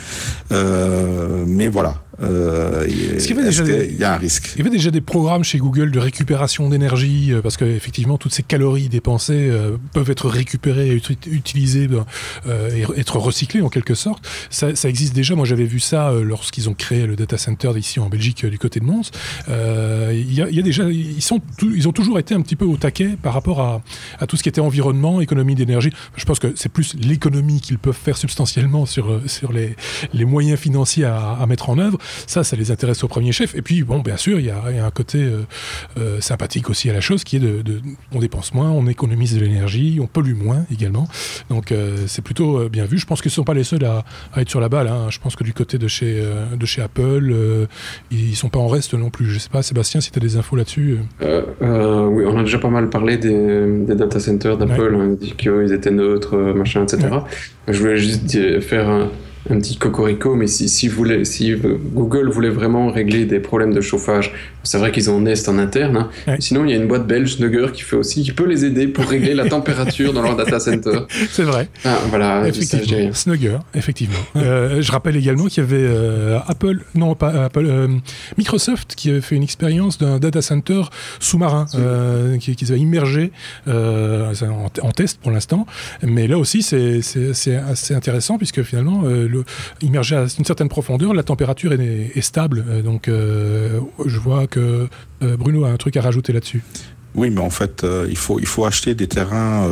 Mais voilà. Il y a un risque. Il y avait déjà des programmes chez Google de récupération d'énergie, parce qu'effectivement, toutes ces calories dépensées peuvent être récupérées et utilisées et être recyclées en quelque sorte. Ça existe déjà. Moi, j'avais vu ça lorsqu'ils ont créé le data center ici en Belgique, du côté de Mons. Il y a déjà, ils ont toujours été un petit peu au taquet par rapport à tout ce qui était environnement, économie d'énergie. Je pense que c'est plus l'économie qu'ils peuvent faire substantiellement sur les moyens financiers à mettre en œuvre. Ça les intéresse au premier chef. Et puis, bon, bien sûr, il y a un côté sympathique aussi à la chose, qui est on dépense moins, on économise de l'énergie, on pollue moins également. Donc, c'est plutôt bien vu. Je pense qu'ils ne sont pas les seuls à être sur la balle. Hein. Je pense que du côté de chez Apple, ils ne sont pas en reste non plus. Je ne sais pas, Sébastien, si tu as des infos là-dessus. Oui, on a déjà pas mal parlé des data centers d'Apple. On a dit qu'ils étaient neutres, machin, etc. Je voulais juste faire un petit cocorico, mais si Google voulait vraiment régler des problèmes de chauffage, c'est vrai qu'ils ont un Nest en interne, hein. Sinon il y a une boîte belge, Snugger, qui peut les aider pour régler la température dans leur data center. C'est vrai. Voilà, effectivement. Snugger, effectivement. Je rappelle également qu'il y avait Microsoft qui avait fait une expérience d'un data center sous-marin qu'ils avaient immergé en test pour l'instant, mais là aussi c'est assez intéressant puisque finalement immergé à une certaine profondeur, la température est stable. Donc, je vois que Bruno a un truc à rajouter là-dessus. Oui, mais en fait, il faut acheter des terrains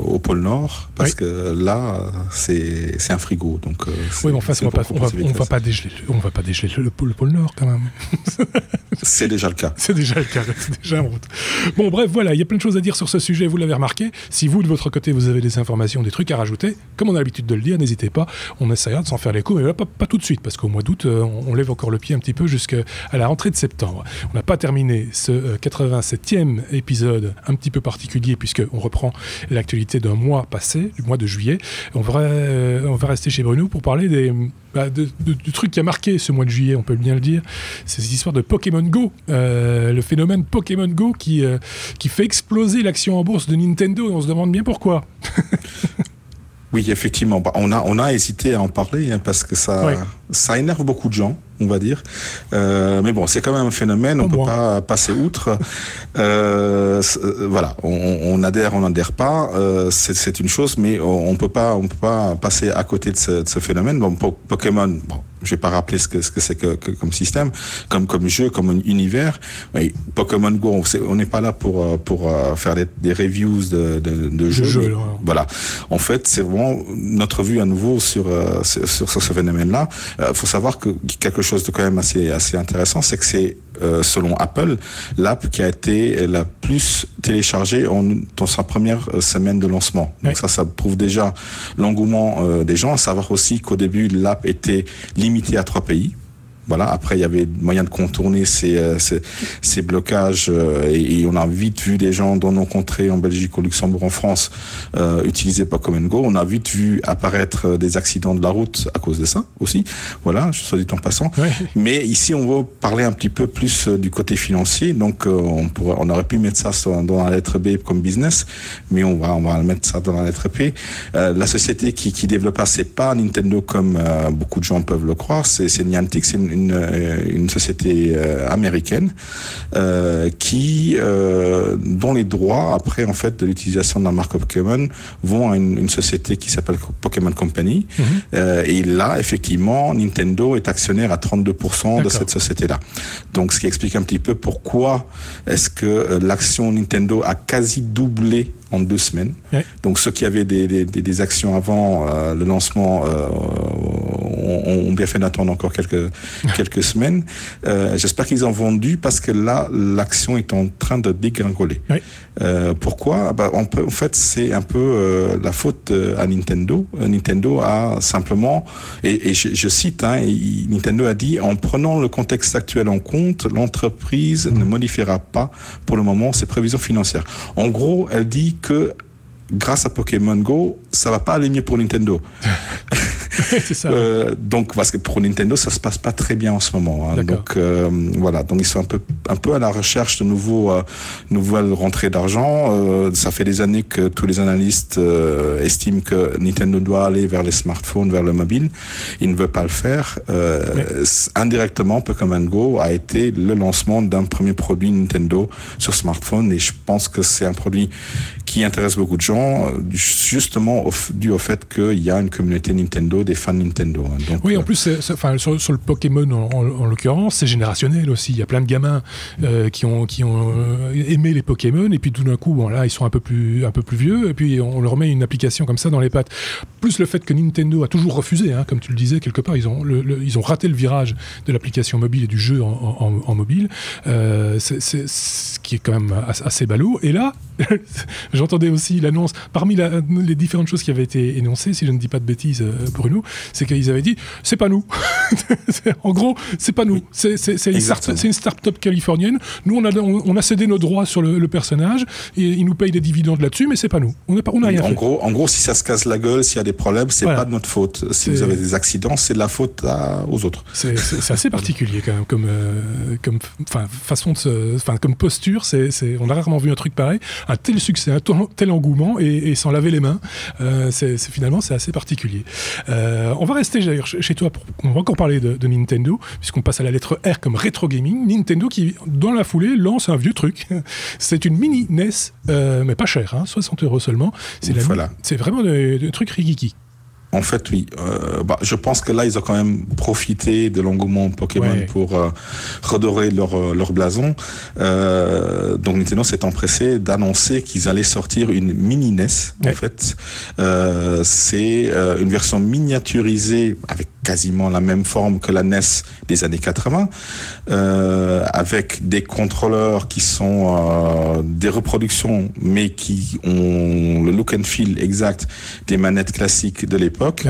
au pôle Nord parce que là, c'est un frigo. Donc, oui, mais enfin, on va pas dégeler le pôle Nord quand même. C'est déjà le cas. C'est déjà en route. Bon, bref, voilà, il y a plein de choses à dire sur ce sujet, vous l'avez remarqué. Si vous, de votre côté, vous avez des informations, des trucs à rajouter, comme on a l'habitude de le dire, n'hésitez pas, on essaiera de s'en faire l'écho, mais là, pas tout de suite, parce qu'au mois d'août, on lève encore le pied un petit peu jusqu'à la rentrée de septembre. On n'a pas terminé ce 87e épisode un petit peu particulier, puisqu'on reprend l'actualité d'un mois passé, du mois de juillet. On va rester chez Bruno pour parler du truc qui a marqué ce mois de juillet, on peut bien le dire. C'est cette histoire de Pokémon Go, le phénomène Pokémon Go qui fait exploser l'action en bourse de Nintendo, et on se demande bien pourquoi. Oui, effectivement. On a hésité à en parler parce que ça énerve beaucoup de gens, on va dire. Mais bon, c'est quand même un phénomène, on ne peut pas passer outre. Voilà, on adhère, on n'adhère pas, c'est une chose, mais on peut pas passer à côté de ce phénomène. Bon, Pokémon, je vais pas rappeler ce que c'est comme système, comme jeu, comme univers. Mais Pokémon Go, on n'est pas là pour faire des reviews de jeux. Voilà. En fait, c'est vraiment notre vue à nouveau sur ce phénomène-là. Faut savoir que quelque chose de quand même assez intéressant, c'est que c'est selon Apple, l'app qui a été la plus téléchargée dans sa première semaine de lancement. Donc ça prouve déjà l'engouement des gens. À savoir aussi qu'au début, l'app était limitée à 3 pays. Voilà. Après, il y avait moyen de contourner ces blocages et on a vite vu des gens dans nos contrées, en Belgique, au Luxembourg, en France, utiliser Pokémon Go. On a vite vu apparaître des accidents de la route à cause de ça aussi. Voilà, soit dit en passant. Ouais. Mais ici, on va parler un petit peu plus du côté financier. Donc, on aurait pu mettre ça dans la lettre B comme business, mais on va mettre ça dans la lettre P. La société qui développe ça, c'est pas Nintendo comme beaucoup de gens peuvent le croire. C'est Niantic, c'est une société américaine qui dont les droits après en fait de l'utilisation de la marque Pokémon vont à une société qui s'appelle Pokémon Company et là effectivement Nintendo est actionnaire à 32% de cette société là. Donc ce qui explique un petit peu pourquoi est-ce que l'action Nintendo a quasi doublé en 2 semaines. Ouais. Donc ceux qui avaient des actions avant le lancement ont bien fait d'attendre encore quelques semaines. J'espère qu'ils ont vendu parce que là l'action est en train de dégringoler. Oui. Pourquoi ? En fait c'est un peu la faute à Nintendo. Nintendo a simplement et je cite Nintendo a dit en prenant le contexte actuel en compte, l'entreprise ne modifiera pas pour le moment ses prévisions financières. En gros, elle dit que grâce à Pokémon Go, ça va pas aller mieux pour Nintendo. C'est ça. Donc parce que pour Nintendo, ça se passe pas très bien en ce moment. Hein. Donc voilà, donc ils sont un peu à la recherche de nouvelles rentrées d'argent. Ça fait des années que tous les analystes estiment que Nintendo doit aller vers les smartphones, vers le mobile. Ils ne veulent pas le faire. Indirectement, Pokémon Go a été le lancement d'un premier produit Nintendo sur smartphone et je pense que c'est un produit qui intéresse beaucoup de gens, justement dû au fait qu'il y a une communauté Nintendo, des fans Nintendo. Hein. Donc, oui, en plus, sur le Pokémon, en l'occurrence, c'est générationnel aussi. Il y a plein de gamins qui ont aimé les Pokémon, et puis tout d'un coup, là, ils sont un peu plus vieux, et puis on leur met une application comme ça dans les pattes. Plus le fait que Nintendo a toujours refusé, comme tu le disais, quelque part, ils ont raté le virage de l'application mobile et du jeu en mobile, c'est ce qui est quand même assez ballot. Et là, j'entendais aussi l'annonce, parmi les différentes choses qui avaient été énoncées, si je ne dis pas de bêtises, Bruno, c'est qu'ils avaient dit c'est pas nous. En gros, c'est pas nous. C'est une start-up californienne. Nous, on a cédé nos droits sur le personnage et ils nous payent des dividendes là-dessus, mais c'est pas nous. On n'a rien fait. En gros, si ça se casse la gueule, s'il y a des problèmes, c'est pas de notre faute. Si vous avez des accidents, c'est de la faute aux autres. C'est assez particulier quand même comme façon comme posture. On a rarement vu un truc pareil. Un tel succès, un tel engouement et sans laver les mains. Finalement, c'est assez particulier. On va rester chez toi, on va encore parler de Nintendo, puisqu'on passe à la lettre R comme rétro gaming. Nintendo qui, dans la foulée, lance un vieux truc. C'est une mini NES, mais pas cher, 60 € seulement. C'est vraiment des trucs rigiki. En fait, oui. Je pense que là, ils ont quand même profité de l'engouement Pokémon pour redorer leur blason. Donc Nintendo s'est empressé d'annoncer qu'ils allaient sortir une mini NES. En fait, c'est une version miniaturisée avec quasiment la même forme que la NES des années 80, avec des contrôleurs qui sont des reproductions, mais qui ont le look and feel exact des manettes classiques de l'époque.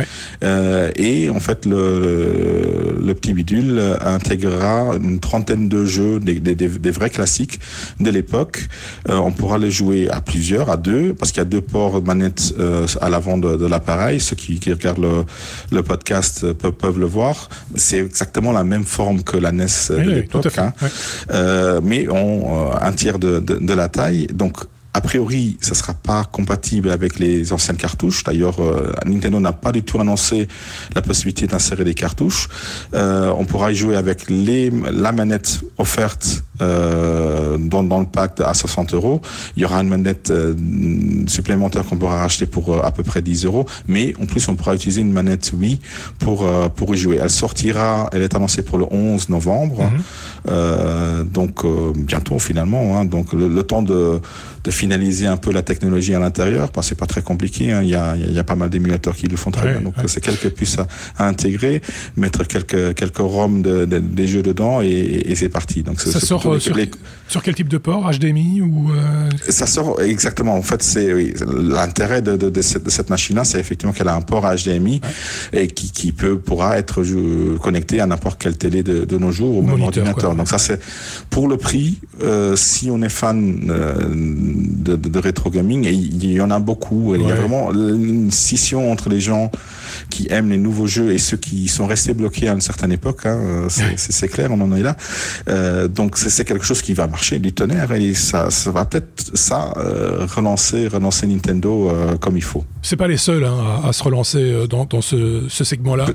Et en fait, le petit bidule intégrera une trentaine de jeux, des vrais classiques de l'époque. On pourra les jouer à plusieurs, à deux, parce qu'il y a 2 ports manettes à l'avant de l'appareil. Ceux qui regardent le podcast peuvent le voir. C'est exactement la même forme que la NES de l'époque, mais un tiers de la taille. Donc, a priori, ça sera pas compatible avec les anciennes cartouches. D'ailleurs, Nintendo n'a pas du tout annoncé la possibilité d'insérer des cartouches. On pourra y jouer avec la manette offerte dans le pack à 60 €. Il y aura une manette supplémentaire qu'on pourra racheter pour à peu près 10 €. Mais en plus, on pourra utiliser une manette Wii pour y jouer. Elle est annoncée pour le 11 novembre. Donc bientôt finalement. Donc le temps de finaliser un peu la technologie à l'intérieur, parce que c'est pas très compliqué. Il y a pas mal d'émulateurs qui le font très bien. Donc c'est quelques puces à intégrer, mettre quelques ROM des jeux dedans et c'est parti. Donc ça sort sur quel type de port, HDMI ou Ça sort exactement. En fait, c'est l'intérêt de cette machine-là, c'est effectivement qu'elle a un port HDMI et qui pourra être connecté à n'importe quelle télé de nos jours ou même ordinateur. Donc ça, c'est pour le prix. Si on est fan de rétro gaming, et il y en a beaucoup. Il y a vraiment une scission entre les gens qui aiment les nouveaux jeux et ceux qui sont restés bloqués à une certaine époque. C'est clair, on en est là. Donc c'est quelque chose qui va marcher du tonnerre et ça va peut-être relancer Nintendo comme il faut. C'est pas les seuls à se relancer dans ce segment-là.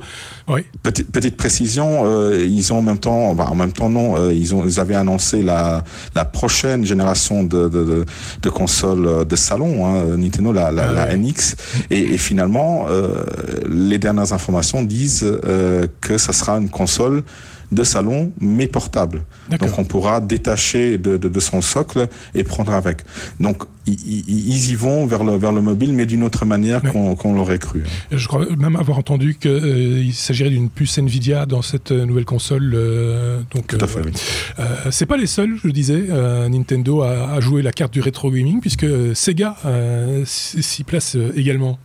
Petite précision, ils ont en même temps non, ils avaient annoncé la prochaine génération de consoles de salon, Nintendo, la NX, et finalement les dernières informations disent que ça sera une console de salon mais portable. Donc on pourra détacher de son socle et prendre avec. Donc ils y vont vers le mobile, mais d'une autre manière qu'on l'aurait cru. Je crois même avoir entendu qu'il s'agirait d'une puce Nvidia dans cette nouvelle console. Donc, tout à fait, oui. C'est pas les seuls, je disais. Nintendo a joué la carte du rétro gaming, puisque Sega s'y place également.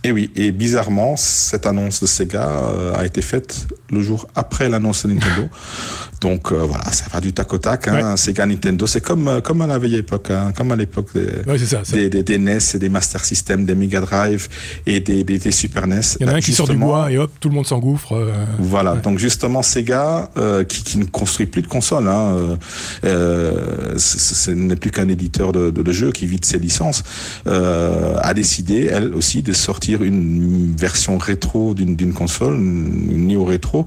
Et oui, et bizarrement, cette annonce de Sega a été faite le jour après l'annonce de Nintendo. Donc voilà, ça va du tac au tac. Sega, Nintendo, c'est comme à la vieille époque, comme à l'époque des NES et des Master System, des Mega Drive et des Super NES. Il y en a un qui sort du bois et hop, tout le monde s'engouffre. Voilà, donc justement Sega, qui ne construit plus de consoles, ce n'est plus qu'un éditeur de jeux qui vide ses licences, a décidé, elle aussi, de sortir une version rétro d'une console, une néo-rétro,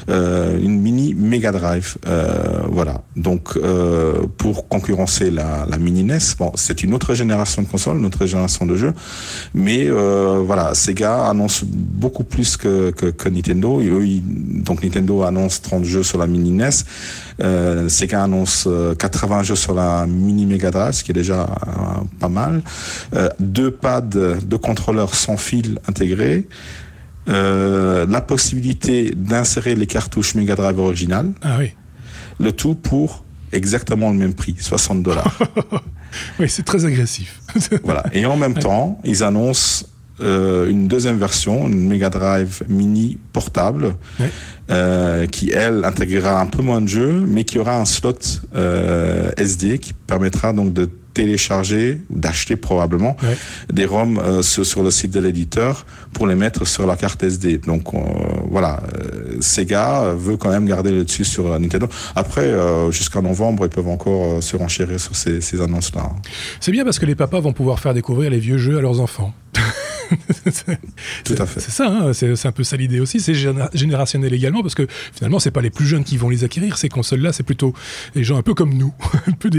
une mini Mega Drive. Voilà. Donc, pour concurrencer la mini NES, c'est une autre génération de consoles, une autre génération de jeux, mais voilà, Sega annonce beaucoup plus que Nintendo. Donc Nintendo annonce 30 jeux sur la mini NES. Sega annonce 80 jeux sur la mini Mega Drive, ce qui est déjà pas mal. 2 pads de contrôleurs sans fil intégrés. La possibilité d'insérer les cartouches Mega Drive originales. Le tout pour exactement le même prix, $60. Oui, c'est très agressif. Voilà. Et en même temps, ils annoncent une deuxième version, une Mega Drive mini portable, qui, elle, intégrera un peu moins de jeux, mais qui aura un slot SD qui permettra donc de télécharger, d'acheter probablement des ROM sur le site de l'éditeur pour les mettre sur la carte SD. Donc voilà, Sega veut quand même garder le dessus sur Nintendo. Après, jusqu'en novembre, ils peuvent encore se renchérir sur ces annonces-là. C'est bien parce que les papas vont pouvoir faire découvrir les vieux jeux à leurs enfants. Tout à fait. C'est ça, hein, c'est un peu ça l'idée aussi. C'est générationnel également, parce que finalement, c'est pas les plus jeunes qui vont les acquérir. Ces consoles-là, c'est plutôt des gens un peu comme nous. Un peu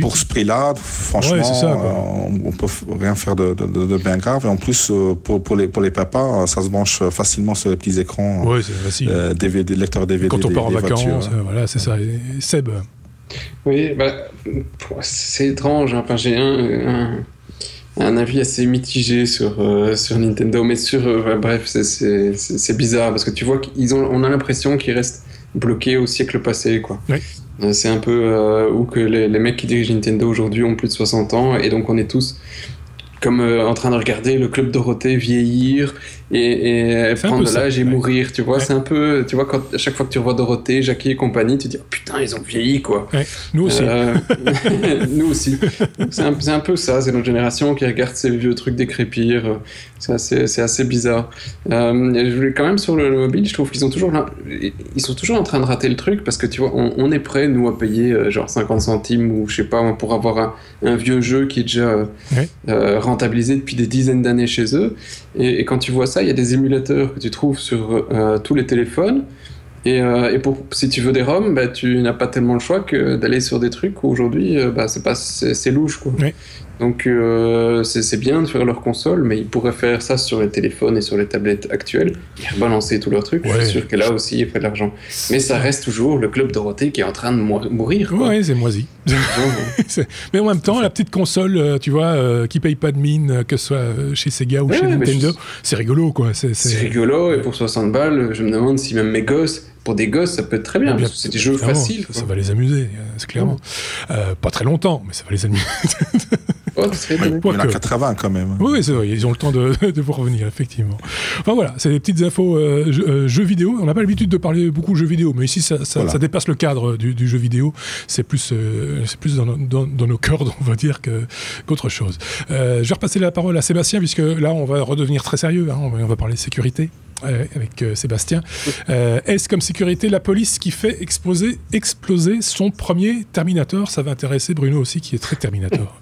Pour ce prix-là, franchement, ouais, ça, on peut rien faire de bien grave. Et en plus, pour les papas, ça se branche facilement sur les petits écrans. Oui, c'est facile. DVD, lecteur DVD. Quand on part en vacances, voilà, c'est ça. Et Seb. Oui, c'est étrange. Enfin, j'ai un avis assez mitigé sur Nintendo, mais bref, c'est bizarre parce que tu vois on a l'impression qu'ils restent bloqués au siècle passé, quoi. Oui. C'est un peu où que les mecs qui dirigent Nintendo aujourd'hui ont plus de 60 ans et donc on est tous comme en train de regarder le Club Dorothée vieillir et prendre de l'âge et mourir, tu vois. Ouais. C'est un peu, tu vois, à chaque fois que tu revois Dorothée, Jackie et compagnie, tu te dis oh, putain, ils ont vieilli, quoi. Ouais. Nous aussi. Nous aussi. C'est un peu ça, c'est notre génération qui regarde ces vieux trucs décrépir. C'est assez bizarre. Je voulais quand même sur le mobile, je trouve qu'ils sont toujours là, ils sont toujours en train de rater le truc parce que tu vois, on est prêt, nous, à payer genre 50 centimes ou je sais pas, pour avoir un vieux jeu qui est déjà rentabilisé depuis des dizaines d'années chez eux. Et quand tu vois ça, il y a des émulateurs que tu trouves sur tous les téléphones. Et si tu veux des ROM, bah, tu n'as pas tellement le choix que d'aller sur des trucs où aujourd'hui, c'est louche, quoi. Oui. Donc c'est bien de faire leur console, mais ils pourraient faire ça sur les téléphones et sur les tablettes actuelles et rebalancer tous leurs trucs. Ouais. Je suis sûr que là aussi, il faut de l'argent. Mais ça reste toujours le Club Dorothée qui est en train de mourir. Oui, c'est moisi. Mais en même temps, la petite console, tu vois, qui paye pas de mine, que ce soit chez Sega ou chez Nintendo, c'est rigolo, quoi. C'est rigolo, et pour 60 balles, je me demande si même mes gosses, pour des gosses, ça peut être très bien, parce que c'est des jeux faciles. Ça va les amuser, c'est clairement. Pas très longtemps, mais ça va les amuser. Il y en a 80 quand même. Oui, c'est vrai, ils ont le temps de vous revenir, effectivement. Enfin voilà, c'est des petites infos jeux vidéo. On n'a pas l'habitude de parler beaucoup jeux vidéo, mais ici, ça dépasse le cadre du jeu vidéo. C'est plus dans nos cœurs, on va dire, qu'autre chose. Je vais repasser la parole à Sébastien, puisque là, on va redevenir très sérieux. Hein, on va parler de sécurité. Avec Sébastien. Est-ce comme sécurité la police qui fait exploser son premier Terminator? Ça va intéresser Bruno aussi, qui est très Terminator.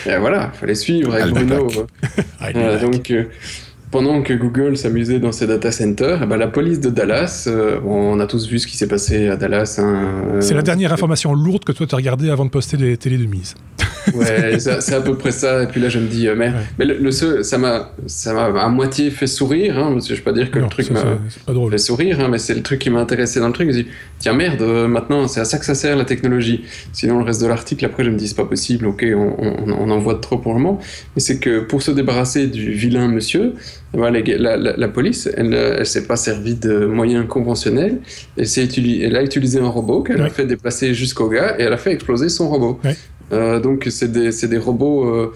Et voilà, il fallait suivre avec Bruno. Donc, pendant que Google s'amusait dans ses data centers, la police de Dallas, on a tous vu ce qui s'est passé à Dallas. Hein, c'est la dernière information lourde que toi tu as regardée avant de poster les télés de mise. Ouais, c'est à peu près ça. Et puis là, je me dis, mais ça m'a à moitié fait sourire. Hein, parce que je ne vais pas dire que le truc m'a fait sourire, hein, mais c'est le truc qui m'a intéressé dans le truc. Je me dis, tiens, merde, maintenant, c'est à ça que ça sert la technologie. Sinon, le reste de l'article, après, je me dis, c'est pas possible, ok, on en voit trop pour le moment. Mais c'est que pour se débarrasser du vilain monsieur, la police, elle s'est pas servie de moyens conventionnels. Elle a utilisé un robot qu'elle a fait déplacer jusqu'au gars et elle a fait exploser son robot. Ouais. Donc c'est des robots,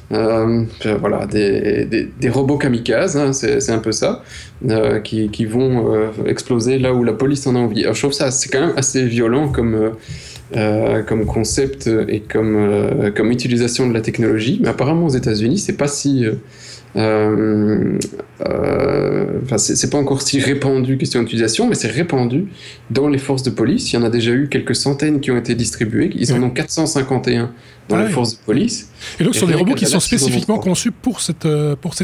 des robots kamikazes, hein, c'est un peu ça, qui vont exploser là où la police en a envie. Alors, je trouve ça c'est quand même assez violent comme concept et comme utilisation de la technologie, mais apparemment aux États-Unis c'est pas si c'est pas encore si répandu question d'utilisation, mais c'est répandu dans les forces de police. Il y en a déjà eu quelques centaines qui ont été distribués. Ils en ont 451 dans les forces de police. Et donc, ce sont des robots qui sont spécifiquement conçus pour cette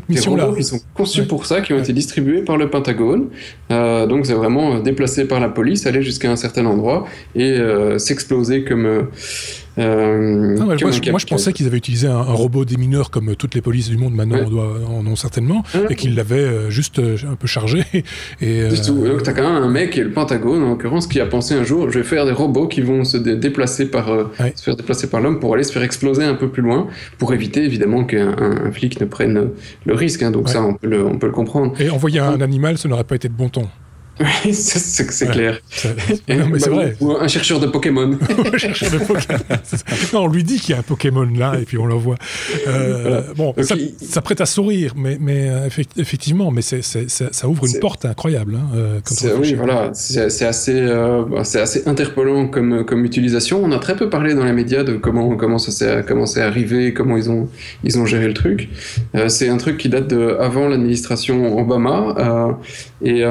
mission-là. Des robots qui sont conçus pour ça, qui ont été distribués par le Pentagone. Donc, c'est vraiment déplacé par la police, aller jusqu'à un certain endroit et s'exploser comme... moi, je pensais qu'ils avaient utilisé un robot démineur comme toutes les polices du monde maintenant en ont certainement, et qu'ils l'avaient juste un peu chargé. Donc t'as quand même un mec, et le Pentagone en l'occurrence, qui a pensé un jour, je vais faire des robots qui vont se déplacer se faire déplacer par l'homme pour aller se faire exploser un peu plus loin, pour éviter évidemment qu'un flic ne prenne le risque. Hein, donc ça, on peut le comprendre. Et envoyer un animal, ça n'aurait pas été de bon ton. Oui, c'est clair. Non, mais c'est vrai. Ou un chercheur de Pokémon. Un chercheur de Pokémon. Non, on lui dit qu'il y a un Pokémon là, et puis on l'envoie. Bon, ça prête à sourire, mais effectivement, mais ça ouvre une porte incroyable. Hein, oui, voilà. C'est assez interpellant comme utilisation. On a très peu parlé dans les médias de comment c'est arrivé, comment ils ont géré le truc. C'est un truc qui date de avant l'administration Obama, et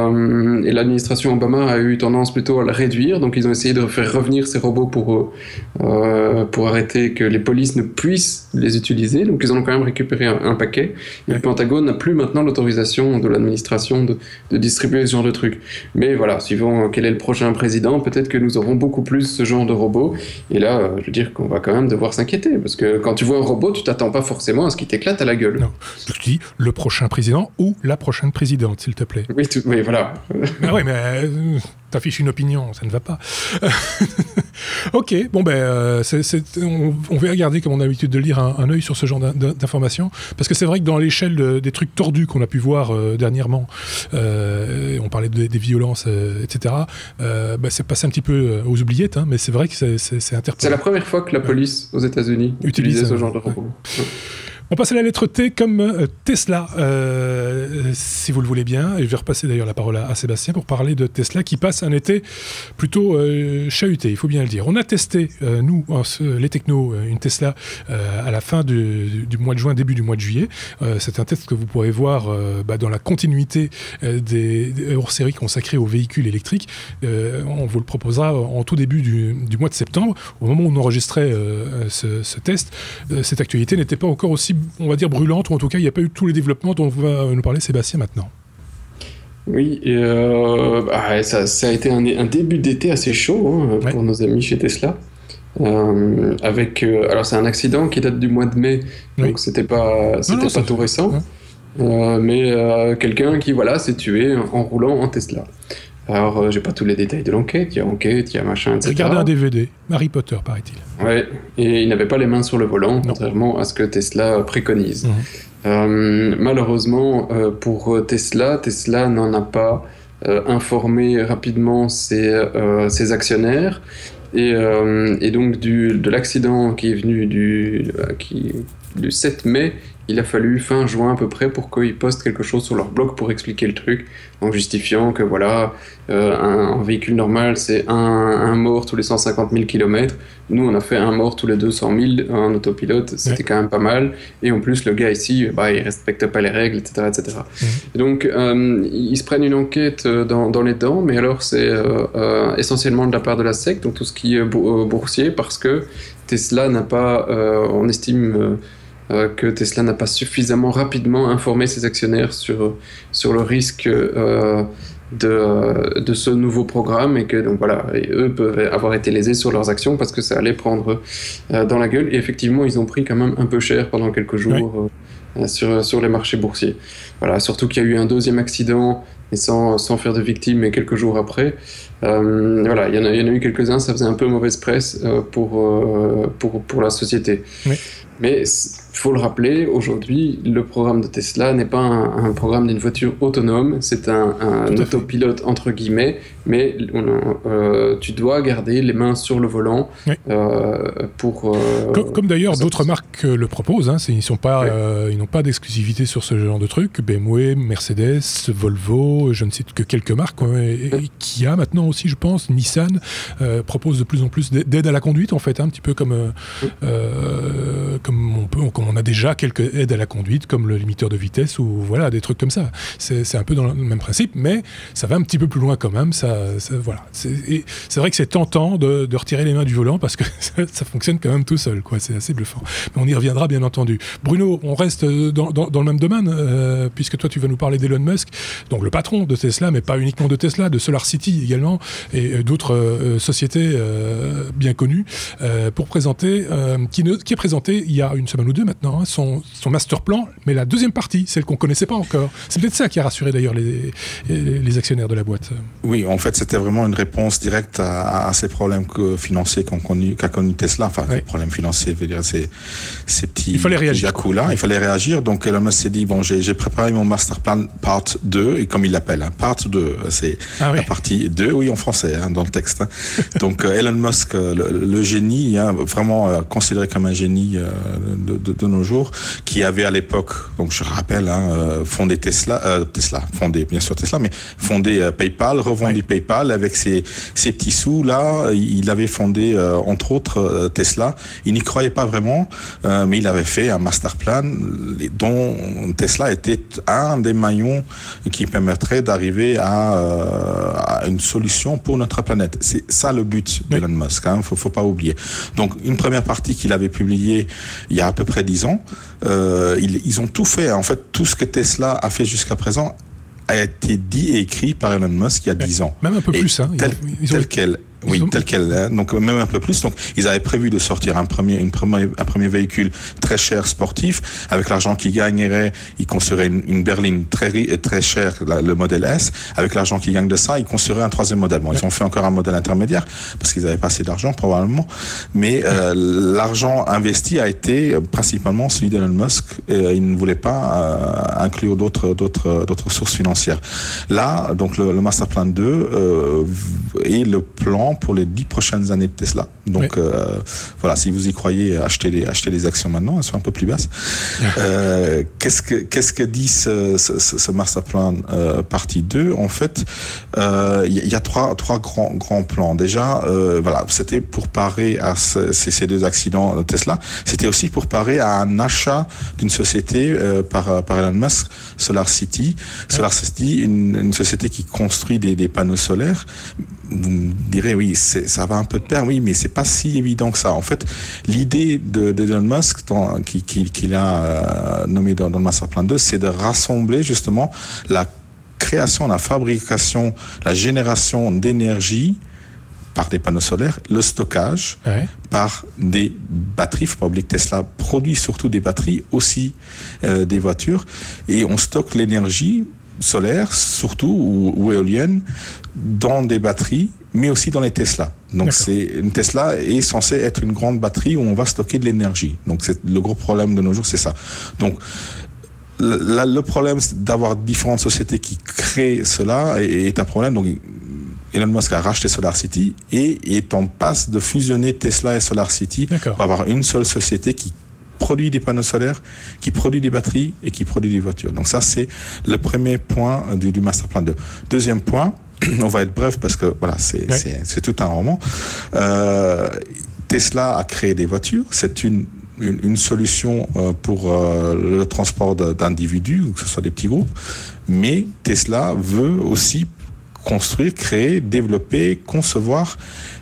l'administration Obama a eu tendance plutôt à la réduire, donc ils ont essayé de faire revenir ces robots pour arrêter que les polices ne puissent les utiliser, donc ils en ont quand même récupéré un paquet, et le Pentagone n'a plus maintenant l'autorisation de l'administration de distribuer ce genre de trucs. Mais voilà, suivant quel est le prochain président, peut-être que nous aurons beaucoup plus ce genre de robots, et là, je veux dire qu'on va quand même devoir s'inquiéter, parce que quand tu vois un robot, tu t'attends pas forcément à ce qu'il t'éclate à la gueule. Non, je dis le prochain président ou la prochaine présidente, s'il te plaît. Oui, voilà. Ah oui, mais t'affiches une opinion, ça ne va pas. Ok, bon on va regarder, comme on a l'habitude de lire, un œil sur ce genre d'informations, parce que c'est vrai que dans l'échelle des trucs tordus qu'on a pu voir dernièrement, on parlait des violences, etc., c'est passé un petit peu aux oubliettes, hein, mais c'est vrai que c'est interpellant. C'est la première fois que la police aux États-Unis utilisait ce genre de robot. Ouais. On passe à la lettre T comme Tesla, si vous le voulez bien. Et je vais repasser d'ailleurs la parole à Sébastien pour parler de Tesla qui passe un été plutôt chahuté, il faut bien le dire. On a testé, nous, les technos, une Tesla à la fin du mois de juin, début du mois de juillet. C'est un test que vous pourrez voir dans la continuité des hors-séries consacrées aux véhicules électriques. On vous le proposera en tout début du mois de septembre. Au moment où on enregistrait ce test, cette actualité n'était pas encore aussi, on va dire, brûlante, ou en tout cas il n'y a pas eu tous les développements dont va nous parler Sébastien maintenant. Oui, et ça a été un début d'été assez chaud pour nos amis chez Tesla. Alors c'est un accident qui date du mois de mai, donc c'était pas tout récent, mais quelqu'un qui s'est tué en roulant en Tesla. Alors, j'ai pas tous les détails de l'enquête, il y a machin, etc. Regardez un DVD, Harry Potter, paraît-il. Ouais, et il n'avait pas les mains sur le volant, contrairement à ce que Tesla préconise. Malheureusement, pour Tesla n'en a pas informé rapidement ses actionnaires, et donc de l'accident qui est venu du 7 mai, il a fallu fin juin à peu près pour qu'ils postent quelque chose sur leur blog pour expliquer le truc, en justifiant que un véhicule normal c'est un mort tous les 150 000 km. Nous on a fait un mort tous les 200 000 en autopilote, c'était quand même pas mal. Et en plus le gars ici, il respecte pas les règles, etc. Et donc ils se prennent une enquête dans les dents, mais alors c'est essentiellement de la part de la SEC, donc tout ce qui est boursier, parce que Tesla n'a pas, on estime que Tesla n'a pas suffisamment rapidement informé ses actionnaires sur le risque de ce nouveau programme, et que et eux peuvent avoir été lésés sur leurs actions parce que ça allait prendre dans la gueule. Et effectivement, ils ont pris quand même un peu cher pendant quelques jours sur les marchés boursiers. Voilà, surtout qu'il y a eu un deuxième accident, et sans faire de victimes, mais quelques jours après. Il y en a eu quelques-uns, ça faisait un peu mauvaise presse pour la société. Oui. Mais il faut le rappeler, aujourd'hui, le programme de Tesla n'est pas un programme d'une voiture autonome, c'est un autopilote entre guillemets, mais tu dois garder les mains sur le volant pour... Comme d'ailleurs d'autres marques le proposent, hein, ils n'ont pas d'exclusivité sur ce genre de truc. BMW, Mercedes, Volvo, je ne cite que quelques marques, Kia maintenant aussi, je pense, Nissan propose de plus en plus d'aide à la conduite, en fait, un petit peu comme on a déjà quelques aides à la conduite, comme le limiteur de vitesse, ou des trucs comme ça. C'est un peu dans le même principe, mais ça va un petit peu plus loin quand même. C'est vrai que c'est tentant de retirer les mains du volant, parce que ça fonctionne quand même tout seul, quoi. C'est assez bluffant. Mais on y reviendra, bien entendu. Bruno, on reste dans le même domaine, puisque toi tu vas nous parler d'Elon Musk, donc le patron de Tesla, mais pas uniquement de Tesla, de SolarCity également, et d'autres sociétés bien connues, pour présenter, qui a présenté il y a une semaine ou deux maintenant, son master plan, mais la deuxième partie, celle qu'on ne connaissait pas encore. C'est peut-être ça qui a rassuré d'ailleurs les actionnaires de la boîte. Oui, en fait, c'était vraiment une réponse directe à ces problèmes financiers qu'a connu Tesla. Enfin, les problèmes financiers, je veux dire, ces petits... Il fallait réagir. Il fallait réagir. Donc, Elon Musk s'est dit, j'ai préparé mon master plan part 2, et comme il l'appelle, part 2, c'est la partie 2, oui, en français, dans le texte. Donc, Elon Musk, le génie, vraiment considéré comme un génie de nos jours, qui avait à l'époque, donc je rappelle, fondé fondé bien sûr Tesla, mais fondé PayPal, revendu PayPal avec ses petits sous là, il avait fondé entre autres Tesla. Il n'y croyait pas vraiment, mais il avait fait un master plan dont Tesla était un des maillons qui permettrait d'arriver à une solution pour notre planète. C'est ça le but d'Elon Musk, faut pas oublier. Donc une première partie qu'il avait publiée il y a à peu près 10 ans, ils ont tout fait. En fait, tout ce que Tesla a fait jusqu'à présent a été dit et écrit par Elon Musk il y a 10 ans. Même un peu plus, tel quel. Oui, tel quel. Donc même un peu plus. Donc ils avaient prévu de sortir un premier véhicule très cher sportif. Avec l'argent qu'ils gagneraient, ils construiraient une berline très chère, le modèle S. Avec l'argent qu'ils gagnent de ça, ils construiraient un troisième modèle. Bon, ils ont fait encore un modèle intermédiaire parce qu'ils n'avaient pas assez d'argent probablement. Mais l'argent investi a été principalement celui d'Elon Musk. Il ne voulait pas inclure d'autres sources financières. Là, donc le Master Plan 2 est le plan pour les 10 prochaines années de Tesla. Donc voilà, si vous y croyez, achetez les actions maintenant, elles sont un peu plus basses. Qu'est-ce que dit ce Master Plan partie 2? En fait, il y a trois grands plans. Déjà, voilà, c'était pour parer à ces deux accidents de Tesla. C'était aussi pour parer à un achat d'une société par Elon Musk, SolarCity. SolarCity, une société qui construit des panneaux solaires. Vous me direz, oui, ça va un peu de pair, oui, mais c'est pas si évident que ça. En fait, l'idée d'Elon Musk, qu'il a nommé dans le Master Plan 2, c'est de rassembler justement la création, la fabrication, la génération d'énergie par des panneaux solaires, le stockage par des batteries. Il ne faut pas oublier que Tesla produit surtout des batteries, aussi des voitures, et on stocke l'énergie solaire, surtout, ou éolienne, dans des batteries, mais aussi dans les Tesla. Donc une Tesla est censée être une grande batterie où on va stocker de l'énergie. Donc c'est le gros problème de nos jours, c'est ça. Donc le problème d'avoir différentes sociétés qui créent cela est un problème. Donc Elon Musk a racheté SolarCity et est en passe de fusionner Tesla et SolarCity pour avoir une seule société qui produit des panneaux solaires, qui produit des batteries et qui produit des voitures. Donc ça, c'est le premier point du Master Plan 2. Deuxième point, on va être bref parce que voilà, c'est tout un roman. Tesla a créé des voitures. C'est une solution pour le transport d'individus, que ce soit des petits groupes. Mais Tesla veut aussi construire, créer, développer, concevoir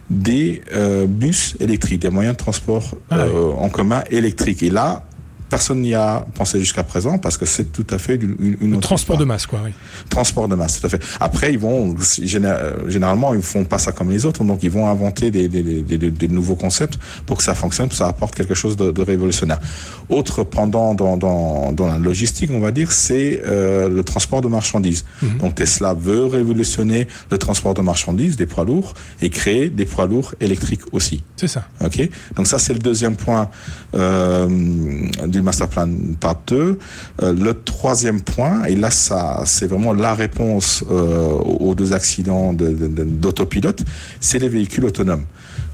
des bus électriques, des moyens de transport en commun électriques. Et là, personne n'y a pensé jusqu'à présent parce que c'est tout à fait une autre transport histoire. De masse, quoi. Oui. Transport de masse, tout à fait. Après, ils vont généralement ils font pas ça comme les autres, donc ils vont inventer des nouveaux concepts pour que ça fonctionne, pour que ça apporte quelque chose de révolutionnaire. Autre pendant dans la logistique, on va dire, c'est le transport de marchandises. Donc Tesla veut révolutionner le transport de marchandises, des poids lourds, et créer des poids lourds électriques aussi. C'est ça. Ok. Donc ça, c'est le deuxième point du Master Plan Part 2. Le troisième point, et là, ça, c'est vraiment la réponse aux deux accidents d'autopilote, c'est les véhicules autonomes.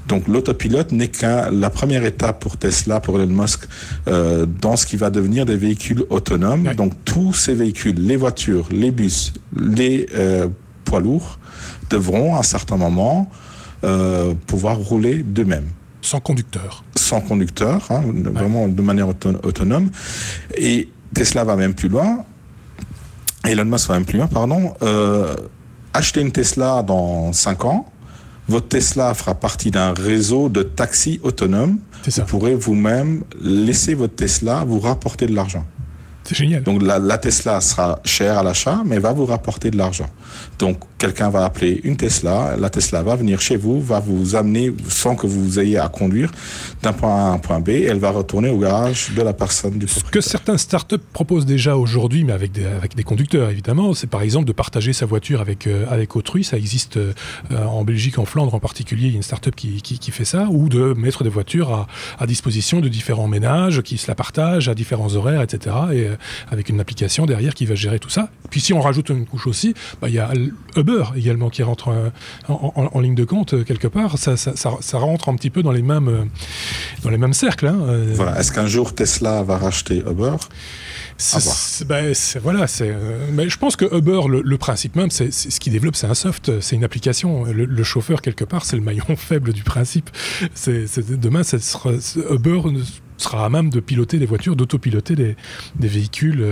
Donc l'autopilote n'est qu'à la première étape pour Tesla, pour Elon Musk, dans ce qui va devenir des véhicules autonomes. Oui. Donc tous ces véhicules, les voitures, les bus, les poids lourds, devront à un certain moment pouvoir rouler d'eux-mêmes. Sans conducteur. Sans conducteur, vraiment de manière autonome. Et Tesla va même plus loin. Elon Musk va même plus loin, pardon. Achetez une Tesla dans 5 ans. Votre Tesla fera partie d'un réseau de taxis autonomes. Vous pourrez vous-même laisser votre Tesla vous rapporter de l'argent. C'est génial. Donc la Tesla sera chère à l'achat, mais va vous rapporter de l'argent. Donc quelqu'un va appeler une Tesla, la Tesla va venir chez vous, va vous amener sans que vous ayez à conduire d'un point A à un point B, et elle va retourner au garage de la personne du propriétaire. Ce que certaines startups proposent déjà aujourd'hui, mais avec des conducteurs évidemment, c'est par exemple de partager sa voiture avec autrui. Ça existe en Belgique, en Flandre en particulier, il y a une startup qui fait ça, ou de mettre des voitures à disposition de différents ménages qui se la partagent à différents horaires, etc. Et avec une application derrière qui va gérer tout ça. Puis si on rajoute une couche aussi, il y a Uber également qui rentre en ligne de compte quelque part. Ça rentre un petit peu dans les mêmes cercles. Hein. Voilà. Est-ce qu'un jour Tesla va racheter Uber ? Mais je pense que Uber, le principe même, c'est ce qu'il développe, c'est un soft, c'est une application. Le chauffeur, quelque part, c'est le maillon faible du principe. Demain, Uber sera à même de piloter des voitures, d'autopiloter des véhicules.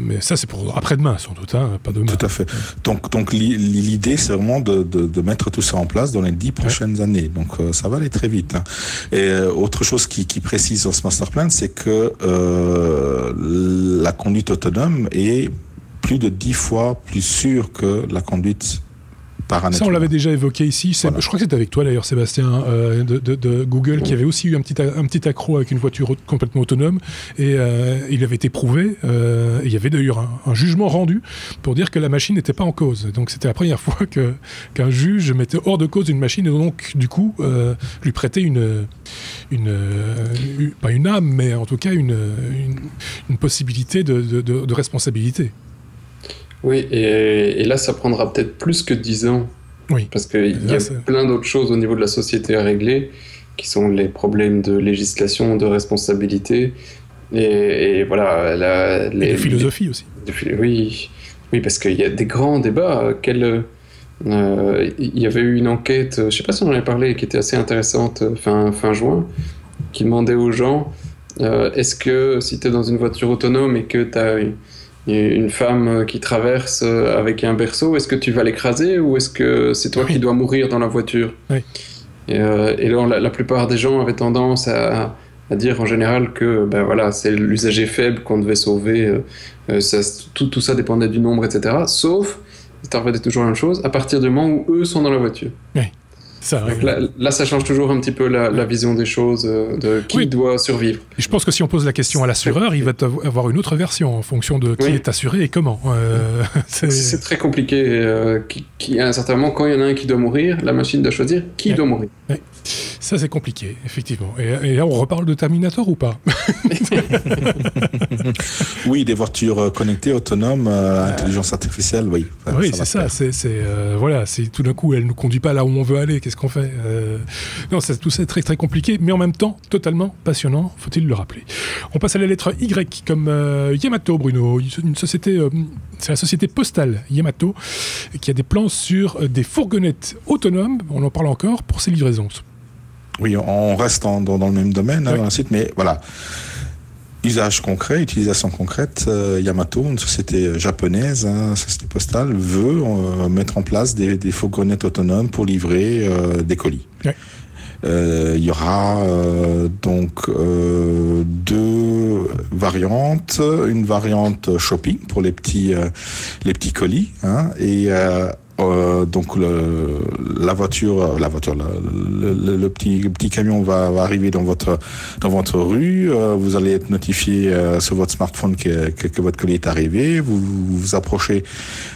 Mais ça, c'est pour après-demain, sans doute, hein, pas demain. Tout à fait. Donc l'idée, c'est vraiment de mettre tout ça en place dans les 10 prochaines années. Donc ça va aller très vite. Hein. Et autre chose qui précise dans ce master plan, c'est que la conduite autonome est plus de 10 fois plus sûre que la conduite par un Ça, on l'avait déjà évoqué ici. Je crois que c'était avec toi d'ailleurs, Sébastien, de Google, qui avait aussi eu un petit accroc avec une voiture complètement autonome. Et il avait été prouvé. Il y avait d'ailleurs un jugement rendu pour dire que la machine n'était pas en cause. Donc c'était la première fois qu'un juge mettait hors de cause une machine et donc du coup lui prêtait pas une âme, mais en tout cas une possibilité de responsabilité. Oui, et là, ça prendra peut-être plus que 10 ans. Oui. Parce qu'il y a plein d'autres choses au niveau de la société à régler, qui sont les problèmes de législation, de responsabilité, et voilà... Et de philosophie aussi. Oui, parce qu'il y a des grands débats. Il y avait eu une enquête, je ne sais pas si on en avait parlé, qui était assez intéressante fin juin, qui demandait aux gens, est-ce que si tu es dans une voiture autonome et que tu as une femme qui traverse avec un berceau, est-ce que tu vas l'écraser ou est-ce que c'est toi qui dois mourir dans la voiture ? Oui. Et là, la plupart des gens avaient tendance à dire en général que c'est l'usager faible qu'on devait sauver, tout ça dépendait du nombre, etc. Sauf, c'est en fait toujours la même chose, à partir du moment où eux sont dans la voiture. Oui. Donc là, ça change toujours un petit peu la vision des choses, de qui doit survivre. Et je pense que si on pose la question à l'assureur, il va avoir une autre version en fonction de qui est assuré et comment. C'est très compliqué. À un certain moment, quand il y en a un qui doit mourir, la machine doit choisir qui doit mourir. Oui. Ça, c'est compliqué, effectivement. Et là, on reparle de Terminator ou pas ? Oui, des voitures connectées, autonomes, intelligence artificielle, oui. Oui, c'est ça. C'est tout d'un coup, elle ne nous conduit pas là où on veut aller. Qu'est-ce qu'on fait ? Non, tout ça est très, très compliqué, mais en même temps, totalement passionnant, faut-il le rappeler. On passe à la lettre Y, comme Yamato, Bruno. Une société, c'est la société postale Yamato, qui a des plans sur des fourgonnettes autonomes, on en parle encore, pour ses livraisons. Oui, on reste dans le même domaine, dans le site, mais voilà. Usage concret, utilisation concrète, Yamato, une société japonaise, société postale, veut mettre en place des fourgonnettes autonomes pour livrer des colis. Ouais. Il y aura donc 2 variantes, une variante shopping pour les petits colis, et donc la voiture, le petit camion va arriver dans votre rue. Vous allez être notifié sur votre smartphone que votre colis est arrivé. Vous approchez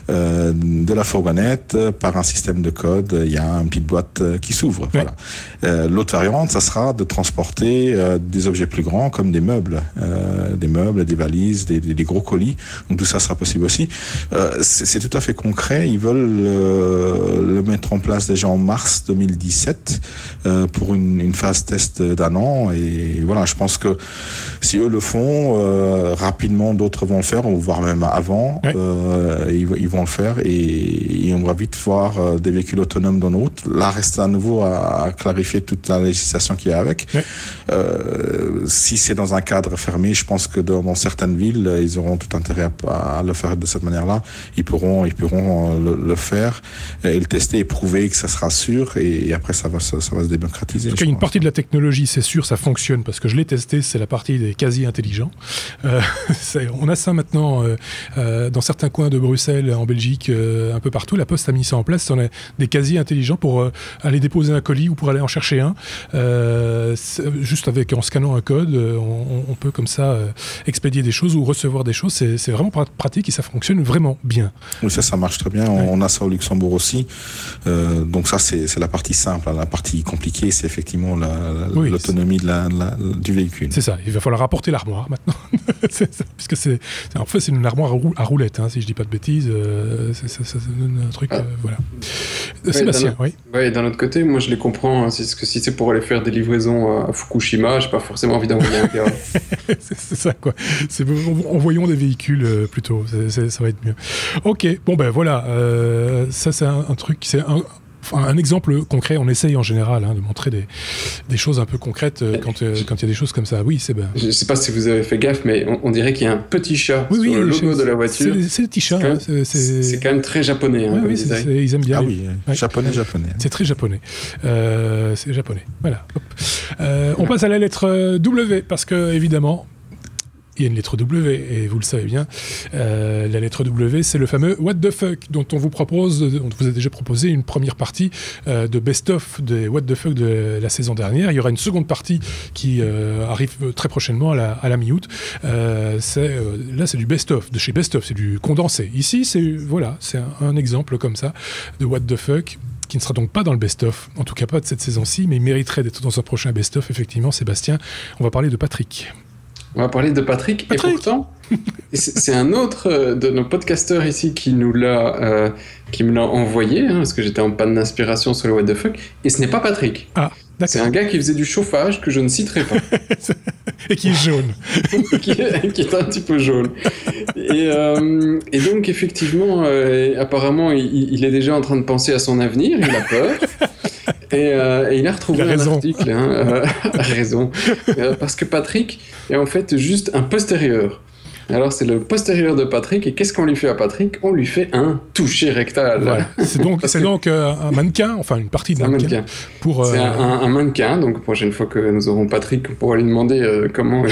de la fourgonnette par un système de code. Il y a une petite boîte qui s'ouvre. Ouais. Voilà. L'autre variante, ça sera de transporter des objets plus grands comme des meubles, des valises, des gros colis. Donc tout ça sera possible aussi. C'est tout à fait concret. Ils veulent le mettre en place déjà en mars 2017 pour une phase test d'1 an, et voilà, je pense que si eux le font rapidement, d'autres vont le faire, voire même avant. Ils vont le faire, et on va vite voir des véhicules autonomes dans nos routes. Là, reste à nouveau à clarifier toute la législation qu'il y a avec. Si c'est dans un cadre fermé, je pense que dans certaines villes, ils auront tout intérêt à le faire de cette manière-là. Ils pourront le faire et le tester et prouver que ça sera sûr, et après ça va se démocratiser. En tout cas, une partie de la technologie, c'est sûr, ça fonctionne parce que je l'ai testé, c'est la partie des casiers intelligents. On a ça maintenant dans certains coins de Bruxelles, en Belgique, un peu partout. La Poste a mis ça en place. On a des casiers intelligents pour aller déposer un colis ou pour aller en chercher un. Juste en scannant un code, on peut comme ça expédier des choses ou recevoir des choses. C'est vraiment pratique et ça fonctionne vraiment bien. Oui, ça marche très bien. On a ça au Luxembourg aussi. Donc ça, c'est la partie simple. La partie compliquée, c'est effectivement l'autonomie du véhicule. C'est ça. Il va falloir apporter l'armoire maintenant. Puisque c'est une armoire à roulettes, si je dis pas de bêtises. Ça donne un truc. Voilà. Sébastien, oui. Ouais, d'un autre côté, moi je les comprends. Si c'est pour aller faire des livraisons à Fukushima, j'ai pas forcément envie d'envoyer un gars. C'est ça, quoi. Envoyons des véhicules plutôt. Ça va être mieux. Ok, bon ben voilà. Ça, c'est un truc. C'est un exemple concret. On essaye en général de montrer des choses un peu concrètes quand il y a des choses comme ça. Oui, c'est bien. Je sais pas si vous avez fait gaffe, mais on dirait qu'il y a un petit chat sur le logo de la voiture. C'est le petit chat. C'est quand même très japonais. Oui, ils aiment bien. Ah oui, japonais. C'est très japonais. C'est japonais. Voilà. On passe à la lettre W, parce que, évidemment, il y a une lettre W, et vous le savez bien. La lettre W, c'est le fameux What the fuck, dont on vous a déjà proposé une première partie de best-of des What the fuck de la saison dernière. Il y aura une seconde partie qui arrive très prochainement à la mi-août. Là, c'est du best-of, de chez best-of, c'est du condensé. Ici, c'est un exemple comme ça de What the fuck, qui ne sera donc pas dans le best-of, en tout cas pas de cette saison-ci, mais il mériterait d'être dans un prochain best-of, effectivement. Sébastien, on va parler de Patrick. On va parler de Patrick. Et pourtant, c'est un autre de nos podcasteurs ici qui me l'a envoyé, parce que j'étais en panne d'inspiration sur le What the fuck, et ce n'est pas Patrick. Ah, d'accord. C'est un gars qui faisait du chauffage que je ne citerai pas. Et qui est jaune. qui est un petit peu jaune. Et donc, effectivement, apparemment, il est déjà en train de penser à son avenir, il a peur. Et il a retrouvé un article, raison, parce que Patrick est en fait juste un postérieur. Alors c'est le postérieur de Patrick, et qu'est-ce qu'on lui fait à Patrick ? On lui fait un toucher rectal. Voilà. C'est donc un mannequin, enfin une partie de mannequin. C'est un mannequin, donc la prochaine fois que nous aurons Patrick, on pourra lui demander comment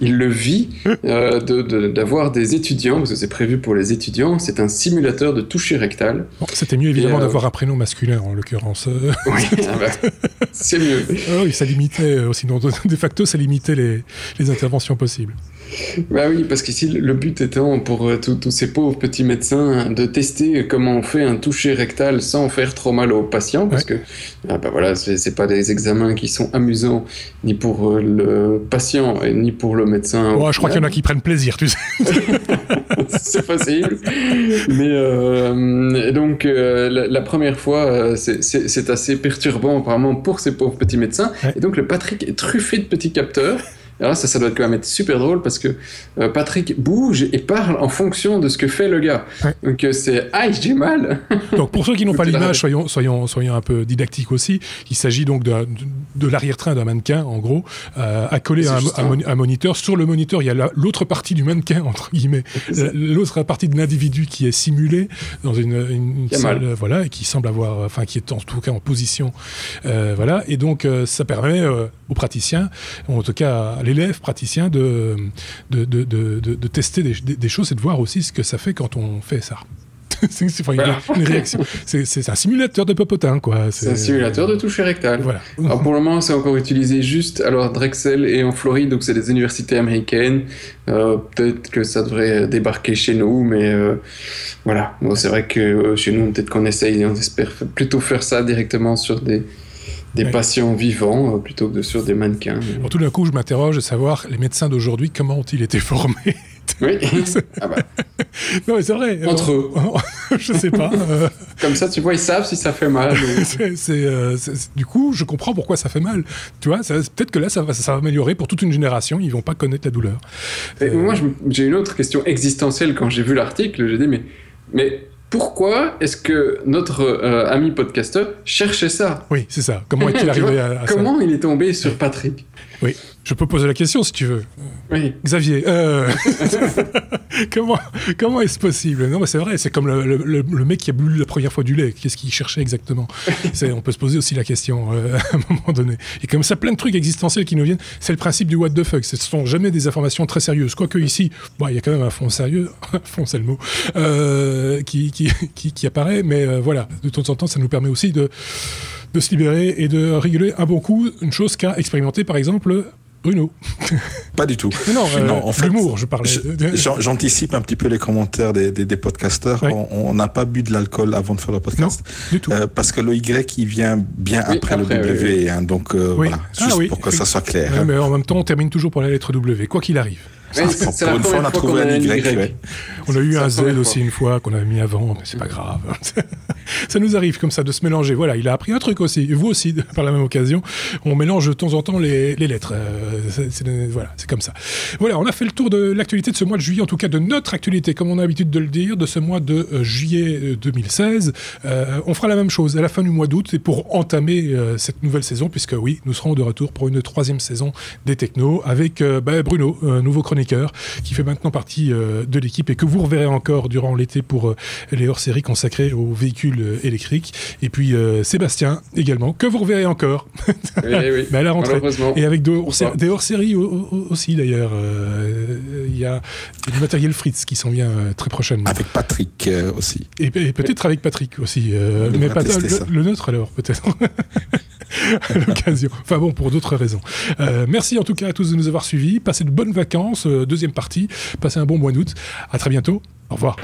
il le vit, d'avoir des étudiants, parce que c'est prévu pour les étudiants, c'est un simulateur de toucher rectal. Bon, c'était mieux évidemment d'avoir un prénom masculin en l'occurrence. Oui, c'est mieux. Oui, ça limitait, sinon de facto ça limitait les interventions possibles. Bah oui, parce qu'ici le but étant pour tous ces pauvres petits médecins de tester comment on fait un toucher rectal sans faire trop mal aux patients, parce que c'est pas des examens qui sont amusants ni pour le patient ni pour le médecin. Je crois qu'il y en a qui prennent plaisir, tu sais. C'est possible. Mais donc la première fois, c'est assez perturbant apparemment pour ces pauvres petits médecins. Ouais. Et donc le Patrick est truffé de petits capteurs. Alors ça doit quand même être super drôle, parce que Patrick bouge et parle en fonction de ce que fait le gars. Ouais. Donc c'est « Aïe, j'ai mal !» Donc pour ceux qui n'ont pas l'image, soyons un peu didactiques aussi. Il s'agit donc de l'arrière-train d'un mannequin, en gros, accolé à un moniteur. Sur le moniteur, il y a l'autre partie du mannequin, entre guillemets, l'autre partie de l'individu qui est simulé dans une salle, et qui semble avoir, qui est en tout cas en position. Et donc ça permet aux praticiens, en tout cas à l'élève praticien, de tester des choses et de voir aussi ce que ça fait quand on fait ça. C'est une réaction. C'est un simulateur de popotin, quoi. C'est un simulateur de toucher rectal. Voilà. Alors pour le moment, c'est encore utilisé juste à Drexel et en Floride, donc c'est des universités américaines. Peut-être que ça devrait débarquer chez nous, mais voilà. Bon, c'est vrai que chez nous, peut-être qu'on essaye, on espère plutôt faire ça directement sur des patients vivants plutôt que sur des mannequins. Alors, tout d'un coup, je m'interroge de savoir, les médecins d'aujourd'hui, comment ont-ils été formés ? Oui. Non, mais c'est vrai. Entre eux. Je sais pas. Comme ça, tu vois, ils savent si ça fait mal. Du coup, je comprends pourquoi ça fait mal. Tu vois, peut-être que là, ça va améliorer pour toute une génération. Ils vont pas connaître la douleur. Moi, j'ai une autre question existentielle quand j'ai vu l'article. J'ai dit, mais pourquoi est-ce que notre ami podcasteur cherchait ça ? Oui, c'est ça. Comment est-il arrivé à ça ? Comment il est tombé sur Patrick ? Oui, je peux poser la question si tu veux. Oui. Xavier, comment est-ce possible ? Non, mais c'est vrai, c'est comme le mec qui a bu la première fois du lait. Qu'est-ce qu'il cherchait exactement ? On peut se poser aussi la question à un moment donné. Et comme ça, plein de trucs existentiels qui nous viennent. C'est le principe du what the fuck. Ce ne sont jamais des informations très sérieuses. Quoique ici, il y a quand même un fond sérieux, fond c'est le mot, qui apparaît. Mais voilà, de temps en temps, ça nous permet aussi de se libérer et de rigoler un bon coup. Une chose qu'a expérimenté, par exemple, Bruno. Pas du tout. Non, en fait, l'humour, je parlais. J'anticipe un petit peu les commentaires des podcasteurs. Ouais. On n'a pas bu de l'alcool avant de faire le podcast. Non, du tout. Parce que le Y, il vient bien après le W. Oui. Hein, donc, voilà, juste pour que ça soit clair. Ouais, mais en même temps, on termine toujours pour la lettre W, quoi qu'il arrive. Oui, c'est pour une fois, on a trouvé un Y. Ouais. On a eu un Z aussi une fois qu'on avait mis avant, mais c'est pas grave. Ça nous arrive comme ça de se mélanger. Voilà, il a appris un truc aussi, et vous aussi, par la même occasion. On mélange de temps en temps les lettres. Voilà, c'est comme ça. Voilà, on a fait le tour de l'actualité de ce mois de juillet, en tout cas de notre actualité, comme on a l'habitude de le dire, de ce mois de juillet 2016. On fera la même chose à la fin du mois d'août, et pour entamer cette nouvelle saison, puisque oui, nous serons de retour pour une 3e saison des Technos, avec Bruno, nouveau chroniqueur, qui fait maintenant partie de l'équipe et que vous reverrez encore durant l'été pour les hors-séries consacrées aux véhicules électriques. Et puis Sébastien également, que vous reverrez encore. Oui. Mais à la rentrée. Et avec des hors-séries aussi d'ailleurs. Il y a du matériel Fritz qui s'en vient très prochainement. Avec Patrick aussi. Et peut-être avec Patrick aussi. Mais pas le nôtre alors, peut-être. À l'occasion. Enfin bon, pour d'autres raisons. Merci en tout cas à tous de nous avoir suivis. Passez de bonnes vacances. Deuxième partie. Passez un bon mois d'août. À très bientôt. Au revoir.